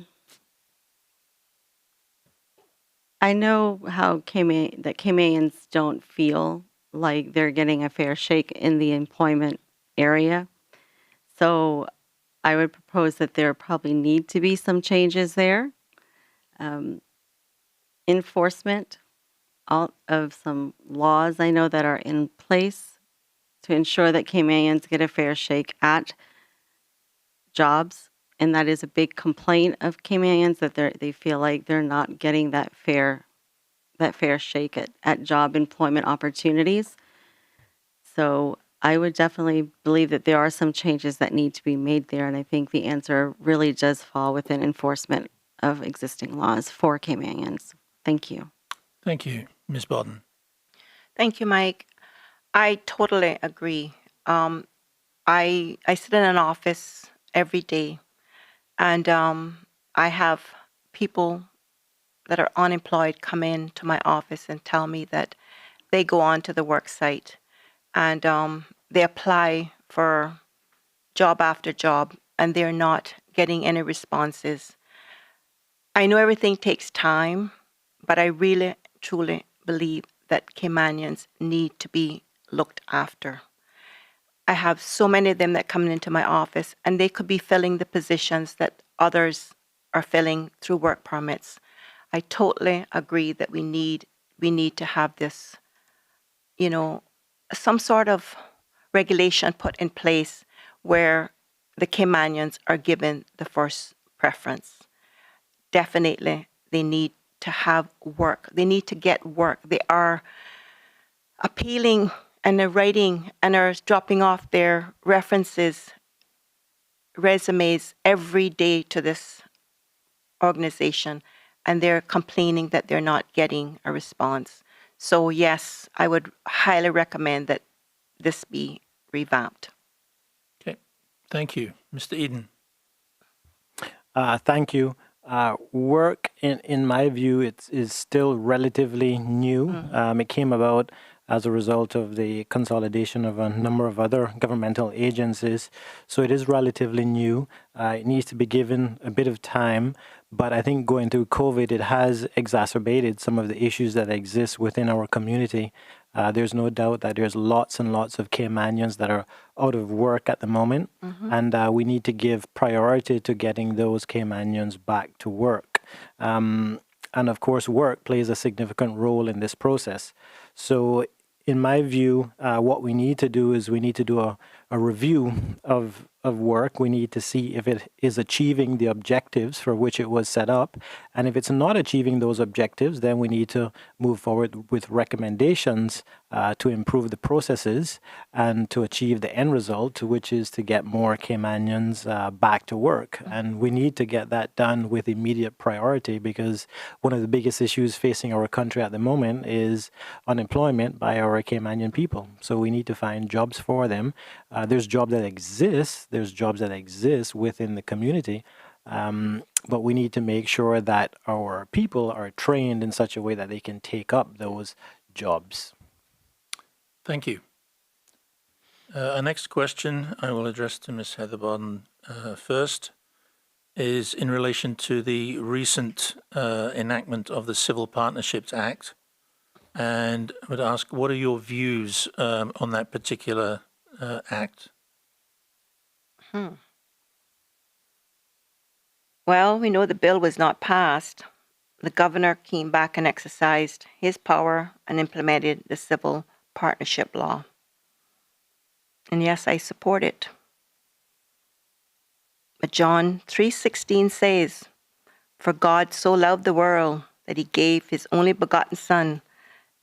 know how Caymanians don't feel like they're getting a fair shake in the employment area. So I would propose that there probably need to be some changes there. Enforcement of some laws I know that are in place to ensure that Caymanians get a fair shake at jobs. And that is a big complaint of Caymanians, that they feel like they're not getting that fair shake at job employment opportunities. So I would definitely believe that there are some changes that need to be made there. And I think the answer really does fall within enforcement of existing laws for Caymanians. Thank you. Thank you, Ms. Bodden. Thank you, Mike. I totally agree. I sit in an office every day, and I have people that are unemployed come into my office and tell me that they go on to the work site and they apply for job after job and they're not getting any responses. I know everything takes time, but I really, truly believe that Caymanians need to be looked after. I have so many of them that come into my office and they could be filling the positions that others are filling through work permits. I totally agree that we need to have this, some sort of regulation put in place where the Caymanians are given the first preference. Definitely, they need to have work. They need to get work. They are appealing and they're writing and are dropping off their resumes every day to this organization, and they're complaining that they're not getting a response. So yes, I would highly recommend that this be revamped. Okay, thank you. Mr. Eden. Thank you. Work, in my view, is still relatively new. It came about as a result of the consolidation of a number of other governmental agencies. So it is relatively new. It needs to be given a bit of time. But I think going through COVID, it has exacerbated some of the issues that exist within our community. There's no doubt that there's lots and lots of Caymanians that are out of work at the moment, and we need to give priority to getting those Caymanians back to work. And of course, work plays a significant role in this process. So in my view, what we need to do is we need to do a review of work. We need to see if it is achieving the objectives for which it was set up. And if it's not achieving those objectives, then we need to move forward with recommendations to improve the processes and to achieve the end result, which is to get more Caymanians back to work. And we need to get that done with immediate priority, because one of the biggest issues facing our country at the moment is unemployment by our Caymanian people. So we need to find jobs for them. There's jobs that exist. There's jobs that exist within the community. But we need to make sure that our people are trained in such a way that they can take up those jobs. Thank you. Our next question I will address to Ms. Heather Barden first is in relation to the recent enactment of the Civil Partnerships Act. And I would ask, what are your views on that particular act? Well, we know the bill was not passed. The governor came back and exercised his power and implemented the civil partnership law. And yes, I support it. But John 3:16 says, "For God so loved the world that he gave his only begotten Son,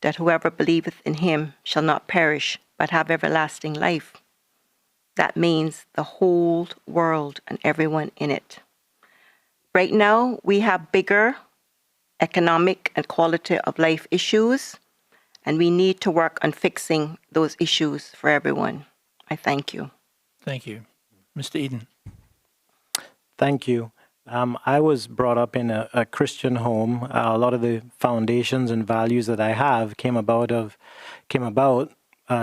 that whoever believeth in him shall not perish, but have everlasting life." That means the whole world and everyone in it. Right now, we have bigger economic and quality of life issues, and we need to work on fixing those issues for everyone. I thank you. Thank you. Mr. Eden. Thank you. I was brought up in a Christian home. A lot of the foundations and values that I have came about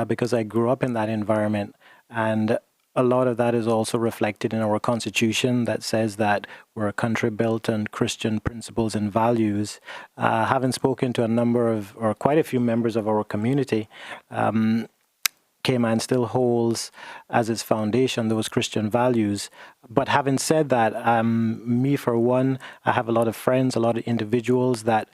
because I grew up in that environment. And a lot of that is also reflected in our constitution that says that we're a country built on Christian principles and values. Having spoken to a number of, or quite a few members of our community, Cayman still holds as its foundation those Christian values. But having said that, me for one, I have a lot of friends, a lot of individuals that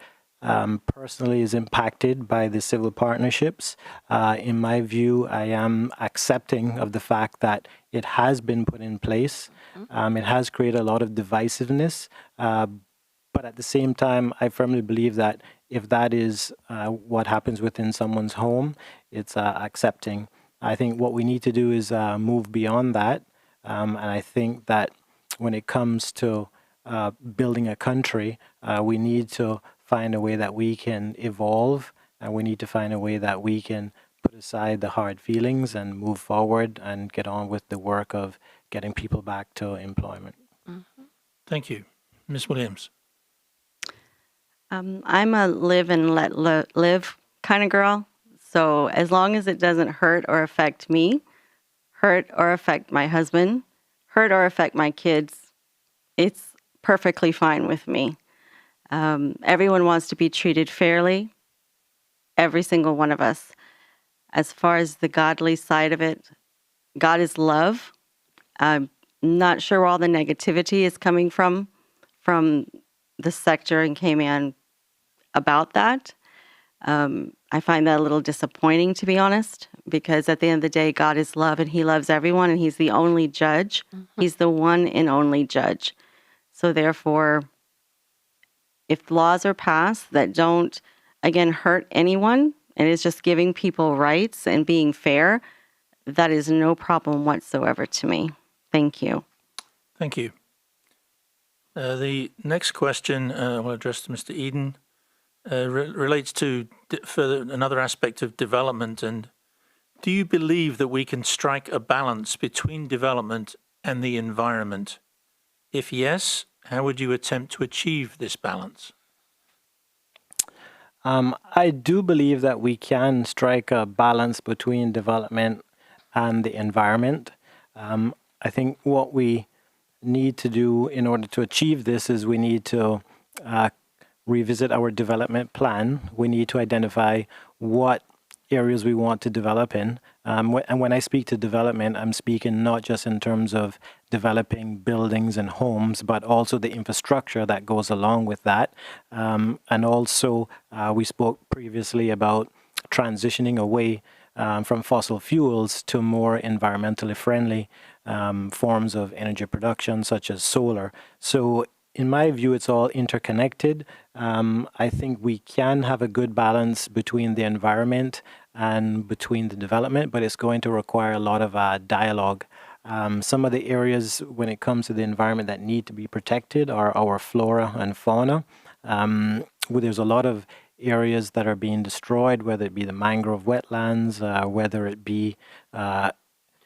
personally is impacted by the civil partnerships. In my view, I am accepting of the fact that it has been put in place. It has created a lot of divisiveness. But at the same time, I firmly believe that if that is what happens within someone's home, it's accepting. I think what we need to do is move beyond that. And I think that when it comes to building a country, we need to find a way that we can evolve, and we need to find a way that we can put aside the hard feelings and move forward and get on with the work of getting people back to employment. Thank you. Ms. Williams. I'm a live and let live kind of girl. So as long as it doesn't hurt or affect me, hurt or affect my husband, hurt or affect my kids, it's perfectly fine with me. Everyone wants to be treated fairly, every single one of us. As far as the godly side of it, God is love. I'm not sure where all the negativity is coming from the sector in Cayman about that. I find that a little disappointing, to be honest, because at the end of the day, God is love and he loves everyone and he's the only judge. He's the one and only judge. So therefore, if laws are passed that don't, again, hurt anyone and is just giving people rights and being fair, that is no problem whatsoever to me. Thank you. Thank you. The next question I will address to Mr. Eden relates to further another aspect of development. And do you believe that we can strike a balance between development and the environment? If yes, how would you attempt to achieve this balance? I do believe that we can strike a balance between development and the environment. I think what we need to do in order to achieve this is we need to revisit our development plan. We need to identify what areas we want to develop in. And when I speak to development, I'm speaking not just in terms of developing buildings and homes, but also the infrastructure that goes along with that. And also, we spoke previously about transitioning away from fossil fuels to more environmentally friendly forms of energy production, such as solar. So in my view, it's all interconnected. I think we can have a good balance between the environment and between the development, but it's going to require a lot of dialogue. Some of the areas when it comes to the environment that need to be protected are our flora and fauna. Where there's a lot of areas that are being destroyed, whether it be the mangrove wetlands, whether it be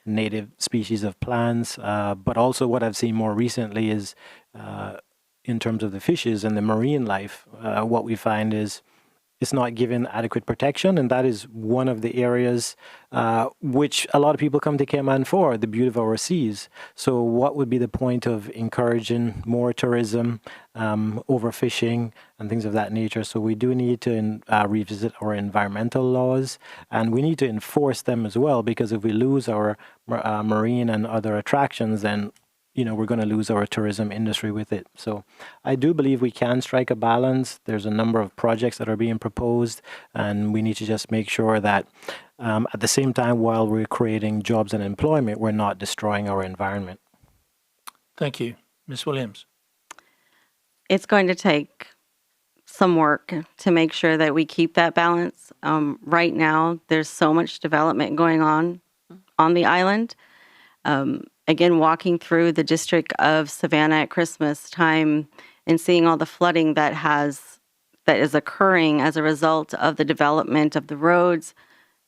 native species of plants, but also what I've seen more recently is in terms of the fishes and the marine life, what we find is it's not given adequate protection, and that is one of the areas which a lot of people come to Cayman for, the beauty of our seas. So what would be the point of encouraging more tourism, overfishing, and things of that nature? So we do need to revisit our environmental laws, and we need to enforce them as well, because if we lose our marine and other attractions, then we're going to lose our tourism industry with it. So I do believe we can strike a balance. There's a number of projects that are being proposed, and we need to just make sure that at the same time, while we're creating jobs and employment, we're not destroying our environment. Thank you. Ms. Williams. It's going to take some work to make sure that we keep that balance. Right now, there's so much development going on the island. Again, walking through the district of Savannah at Christmas time and seeing all the flooding that is occurring as a result of the development of the roads,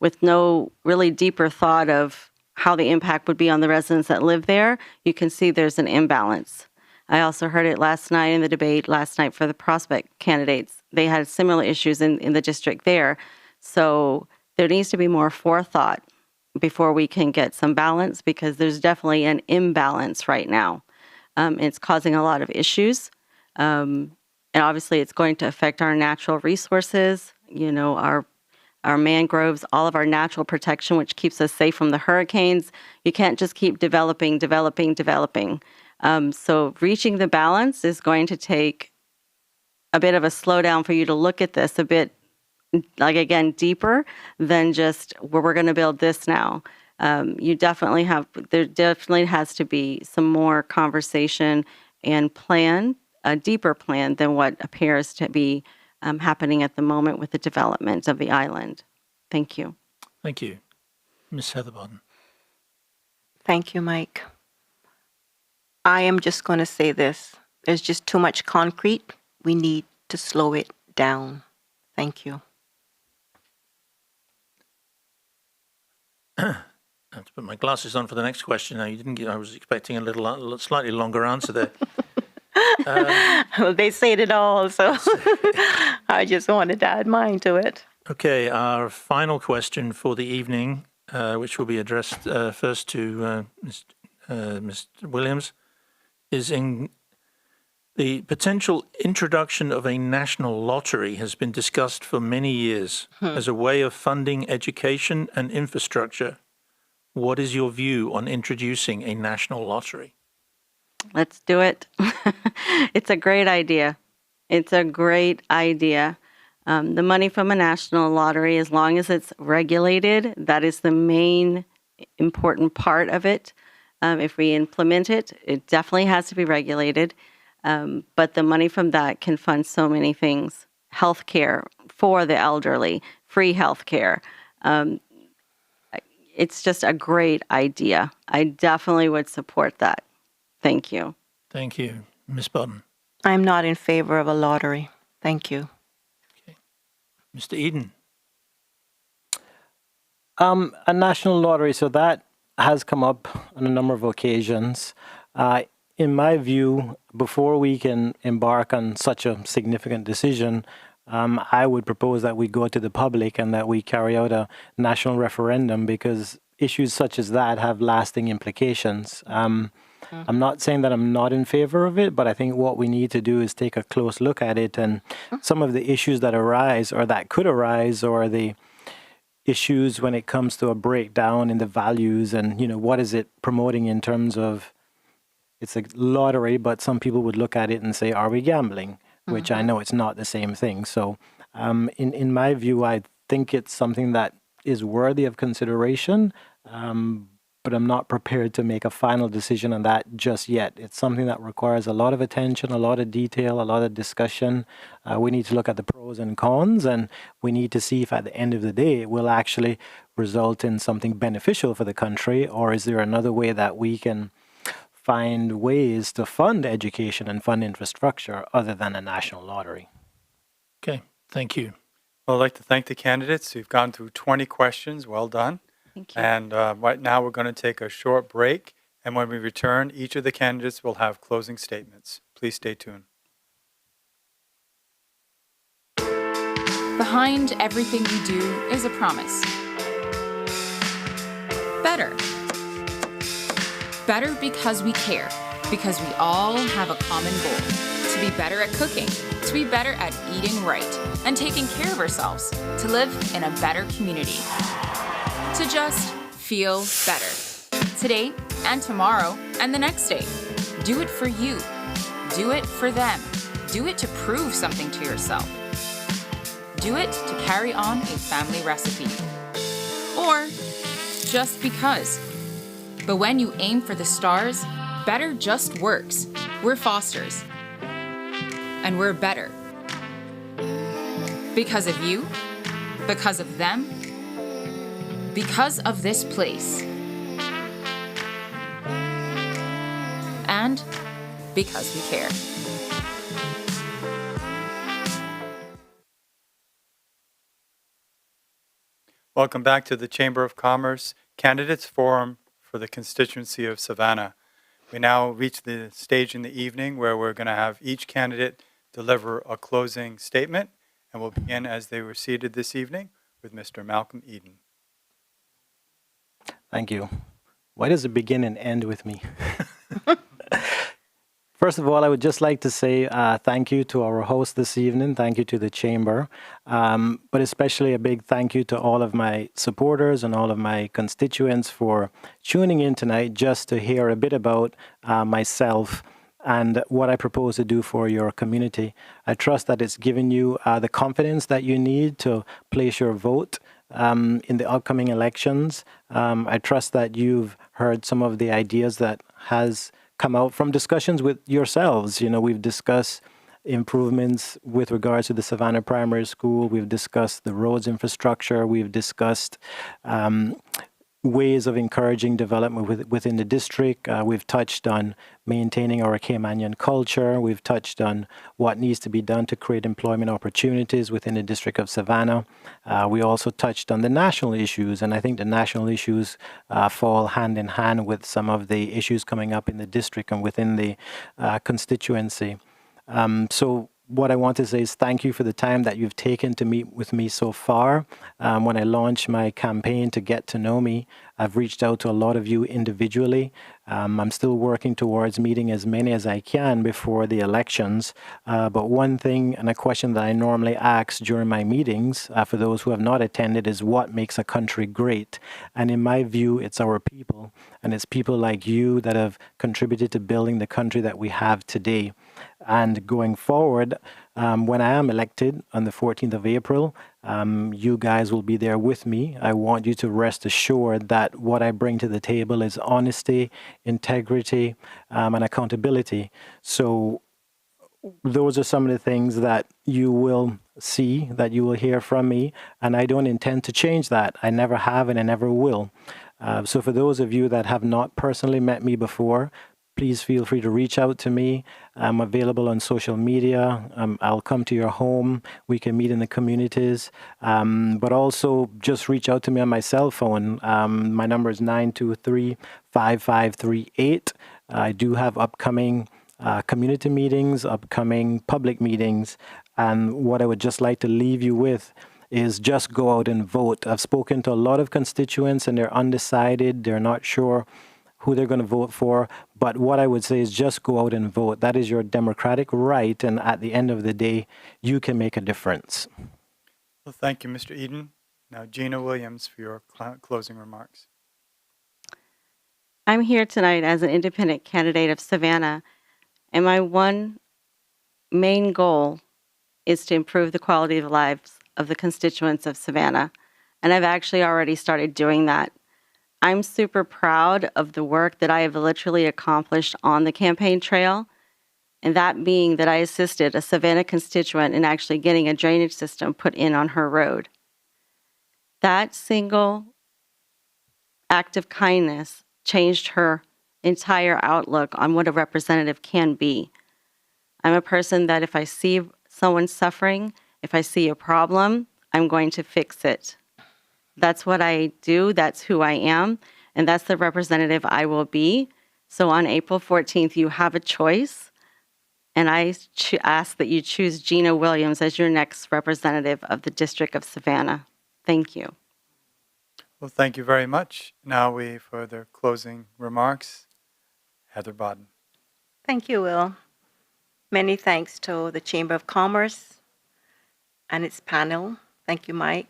with no really deeper thought of how the impact would be on the residents that live there, you can see there's an imbalance. I also heard it last night in the debate last night for the prospect candidates. They had similar issues in the district there. So there needs to be more forethought before we can get some balance, because there's definitely an imbalance right now. It's causing a lot of issues. And obviously it's going to affect our natural resources, our mangroves, all of our natural protection, which keeps us safe from the hurricanes. You can't just keep developing. So reaching the balance is going to take a bit of a slowdown for you to look at this a bit, deeper than just where we're going to build this now. There definitely has to be some more conversation and plan, a deeper plan than what appears to be happening at the moment with the development of the island. Thank you. Thank you. Ms. Heatherbarden. Thank you, Mike. I am just going to say this. There's just too much concrete. We need to slow it down. Thank you. I have to put my glasses on for the next question. Now, I was expecting a slightly longer answer there. Well, they said it all, so I just wanted to add mine to it. Okay, our final question for the evening, which will be addressed first to Ms. Williams, is in the potential introduction of a national lottery has been discussed for many years as a way of funding education and infrastructure. What is your view on introducing a national lottery? Let's do it. It's a great idea. The money from a national lottery, as long as it's regulated, that is the main important part of it. If we implement it, it definitely has to be regulated. But the money from that can fund so many things. Healthcare for the elderly, free healthcare. It's just a great idea. I definitely would support that. Thank you. Thank you. Ms. Bodden. I'm not in favor of a lottery. Thank you. Okay. Mr. Eden. A national lottery, so that has come up on a number of occasions. In my view, before we can embark on such a significant decision, I would propose that we go to the public and that we carry out a national referendum, because issues such as that have lasting implications. I'm not saying that I'm not in favor of it, but I think what we need to do is take a close look at it and some of the issues that arise or that could arise, or the issues when it comes to a breakdown in the values and, what is it promoting in terms of, it's a lottery, but some people would look at it and say, are we gambling? Which I know it's not the same thing. So in my view, I think it's something that is worthy of consideration, but I'm not prepared to make a final decision on that just yet. It's something that requires a lot of attention, a lot of detail, a lot of discussion. We need to look at the pros and cons, and we need to see if at the end of the day it will actually result in something beneficial for the country, or is there another way that we can find ways to fund education and fund infrastructure other than a national lottery. Okay, thank you. Well, I'd like to thank the candidates. You've gone through 20 questions. Well done. Thank you. And right now we're going to take a short break. And when we return, each of the candidates will have closing statements. Please stay tuned. Behind everything we do is a promise. Better. Better because we care, because we all have a common goal: to be better at cooking, to be better at eating right, and taking care of ourselves, to live in a better community, to just feel better. Today and tomorrow and the next day. Do it for you. Do it for them. Do it to prove something to yourself. Do it to carry on a family recipe. Or just because. But when you aim for the stars, better just works. We're Fosters. And we're better. Because of you, because of them, because of this place. And because we care. Welcome back to the Chamber of Commerce Candidates Forum for the constituency of Savannah. We now reach the stage in the evening where we're going to have each candidate deliver a closing statement, and we'll begin as they were seated this evening with Mr. Malcolm Eden. Thank you. Why does it begin and end with me? First of all, I would just like to say thank you to our host this evening. Thank you to the Chamber, but especially a big thank you to all of my supporters and all of my constituents for tuning in tonight just to hear a bit about myself and what I propose to do for your community. I trust that it's given you the confidence that you need to place your vote in the upcoming elections. I trust that you've heard some of the ideas that has come out from discussions with yourselves. We've discussed improvements with regards to the Savannah Primary School. We've discussed the roads infrastructure. We've discussed ways of encouraging development within the district. We've touched on maintaining our Caymanian culture. We've touched on what needs to be done to create employment opportunities within the district of Savannah. We also touched on the national issues, and I think the national issues fall hand in hand with some of the issues coming up in the district and within the constituency. So what I want to say is thank you for the time that you've taken to meet with me so far. When I launched my campaign to get to know me, I've reached out to a lot of you individually. I'm still working towards meeting as many as I can before the elections. But one thing and a question that I normally ask during my meetings for those who have not attended is what makes a country great? And in my view, it's our people. And it's people like you that have contributed to building the country that we have today. And going forward, when I am elected on the 14th of April, you guys will be there with me. I want you to rest assured that what I bring to the table is honesty, integrity, and accountability. So those are some of the things that you will see, that you will hear from me, and I don't intend to change that. I never have and I never will. So for those of you that have not personally met me before, please feel free to reach out to me. I'm available on social media. I'll come to your home. We can meet in the communities. But also just reach out to me on my cell phone. My number is 923-5538. I do have upcoming community meetings, upcoming public meetings. And what I would just like to leave you with is just go out and vote. I've spoken to a lot of constituents and they're undecided. They're not sure who they're going to vote for. But what I would say is just go out and vote. That is your democratic right. And at the end of the day, you can make a difference. Well, thank you, Mr. Eden. Now, Gina Williams for your closing remarks. I'm here tonight as an independent candidate of Savannah, and my one main goal is to improve the quality of lives of the constituents of Savannah. And I've actually already started doing that. I'm super proud of the work that I have literally accomplished on the campaign trail, and that being that I assisted a Savannah constituent in actually getting a drainage system put in on her road. That single act of kindness changed her entire outlook on what a representative can be. I'm a person that if I see someone suffering, if I see a problem, I'm going to fix it. That's what I do, that's who I am, and that's the representative I will be. So on April 14th, you have a choice, and I ask that you choose Gina Williams as your next representative of the District of Savannah. Thank you. Well, thank you very much. Now for the closing remarks, Heather Bodden. Thank you, Will. Many thanks to the Chamber of Commerce and its panel. Thank you, Mike.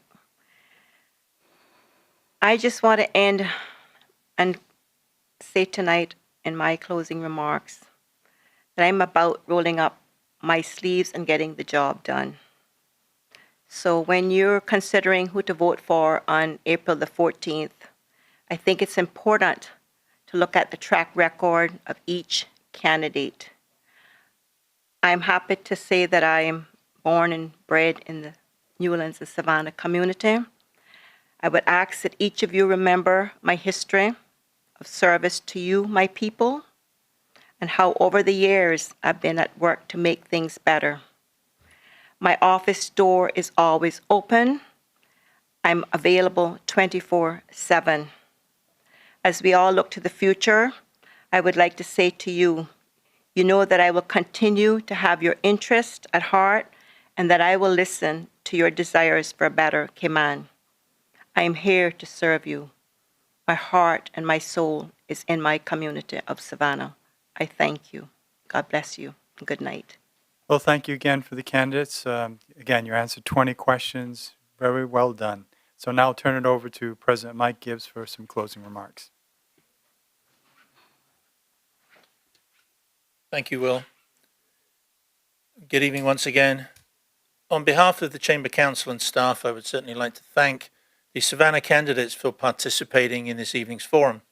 I just want to end and say tonight in my closing remarks that I'm about rolling up my sleeves and getting the job done. So when you're considering who to vote for on April the 14th, I think it's important to look at the track record of each candidate. I'm happy to say that I'm born and bred in the Newlands and Savannah community. I would ask that each of you remember my history of service to you, my people, and how over the years I've been at work to make things better. My office door is always open. I'm available 24/7. As we all look to the future, I would like to say to you, you know that I will continue to have your interest at heart and that I will listen to your desires for a better Cayman. I am here to serve you. My heart and my soul is in my community of Savannah. I thank you. God bless you, and good night. Well, thank you again for the candidates. Again, you answered 20 questions. Very well done. So now I'll turn it over to President Mike Gibbs for some closing remarks. Thank you, Will. Good evening once again. On behalf of the Chamber Council and staff, I would certainly like to thank the Savannah candidates for participating in this evening's forum.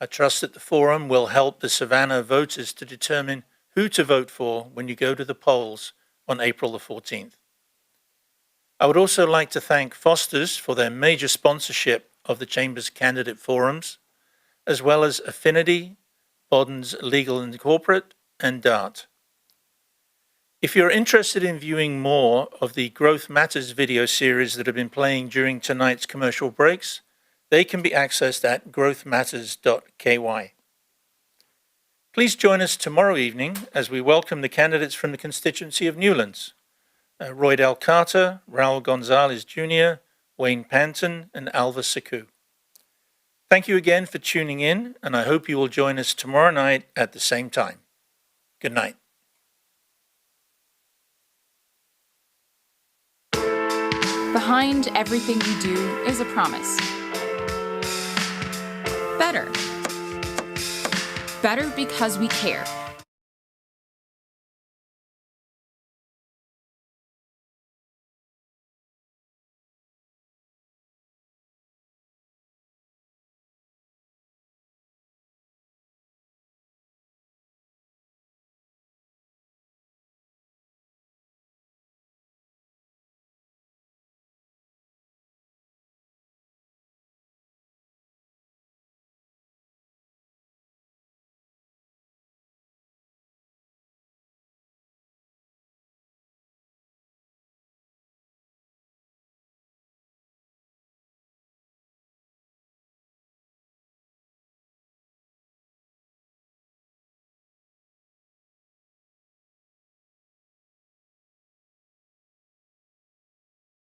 I trust that the forum will help the Savannah voters to determine who to vote for when you go to the polls on April the 14th. I would also like to thank Foster's for their major sponsorship of the Chamber's candidate forums, as well as Affinity, Bodden's Legal and Corporate, and DART. If you're interested in viewing more of the Growth Matters video series that have been playing during tonight's commercial breaks, they can be accessed at growthmatters.ky. Please join us tomorrow evening as we welcome the candidates from the constituency of Newlands, Roy Del Carter, Raul Gonzalez Jr., Wayne Panton, and Alva Saku. Thank you again for tuning in, and I hope you will join us tomorrow night at the same time. Good night. Behind everything we do is a promise. Better. Better because we care.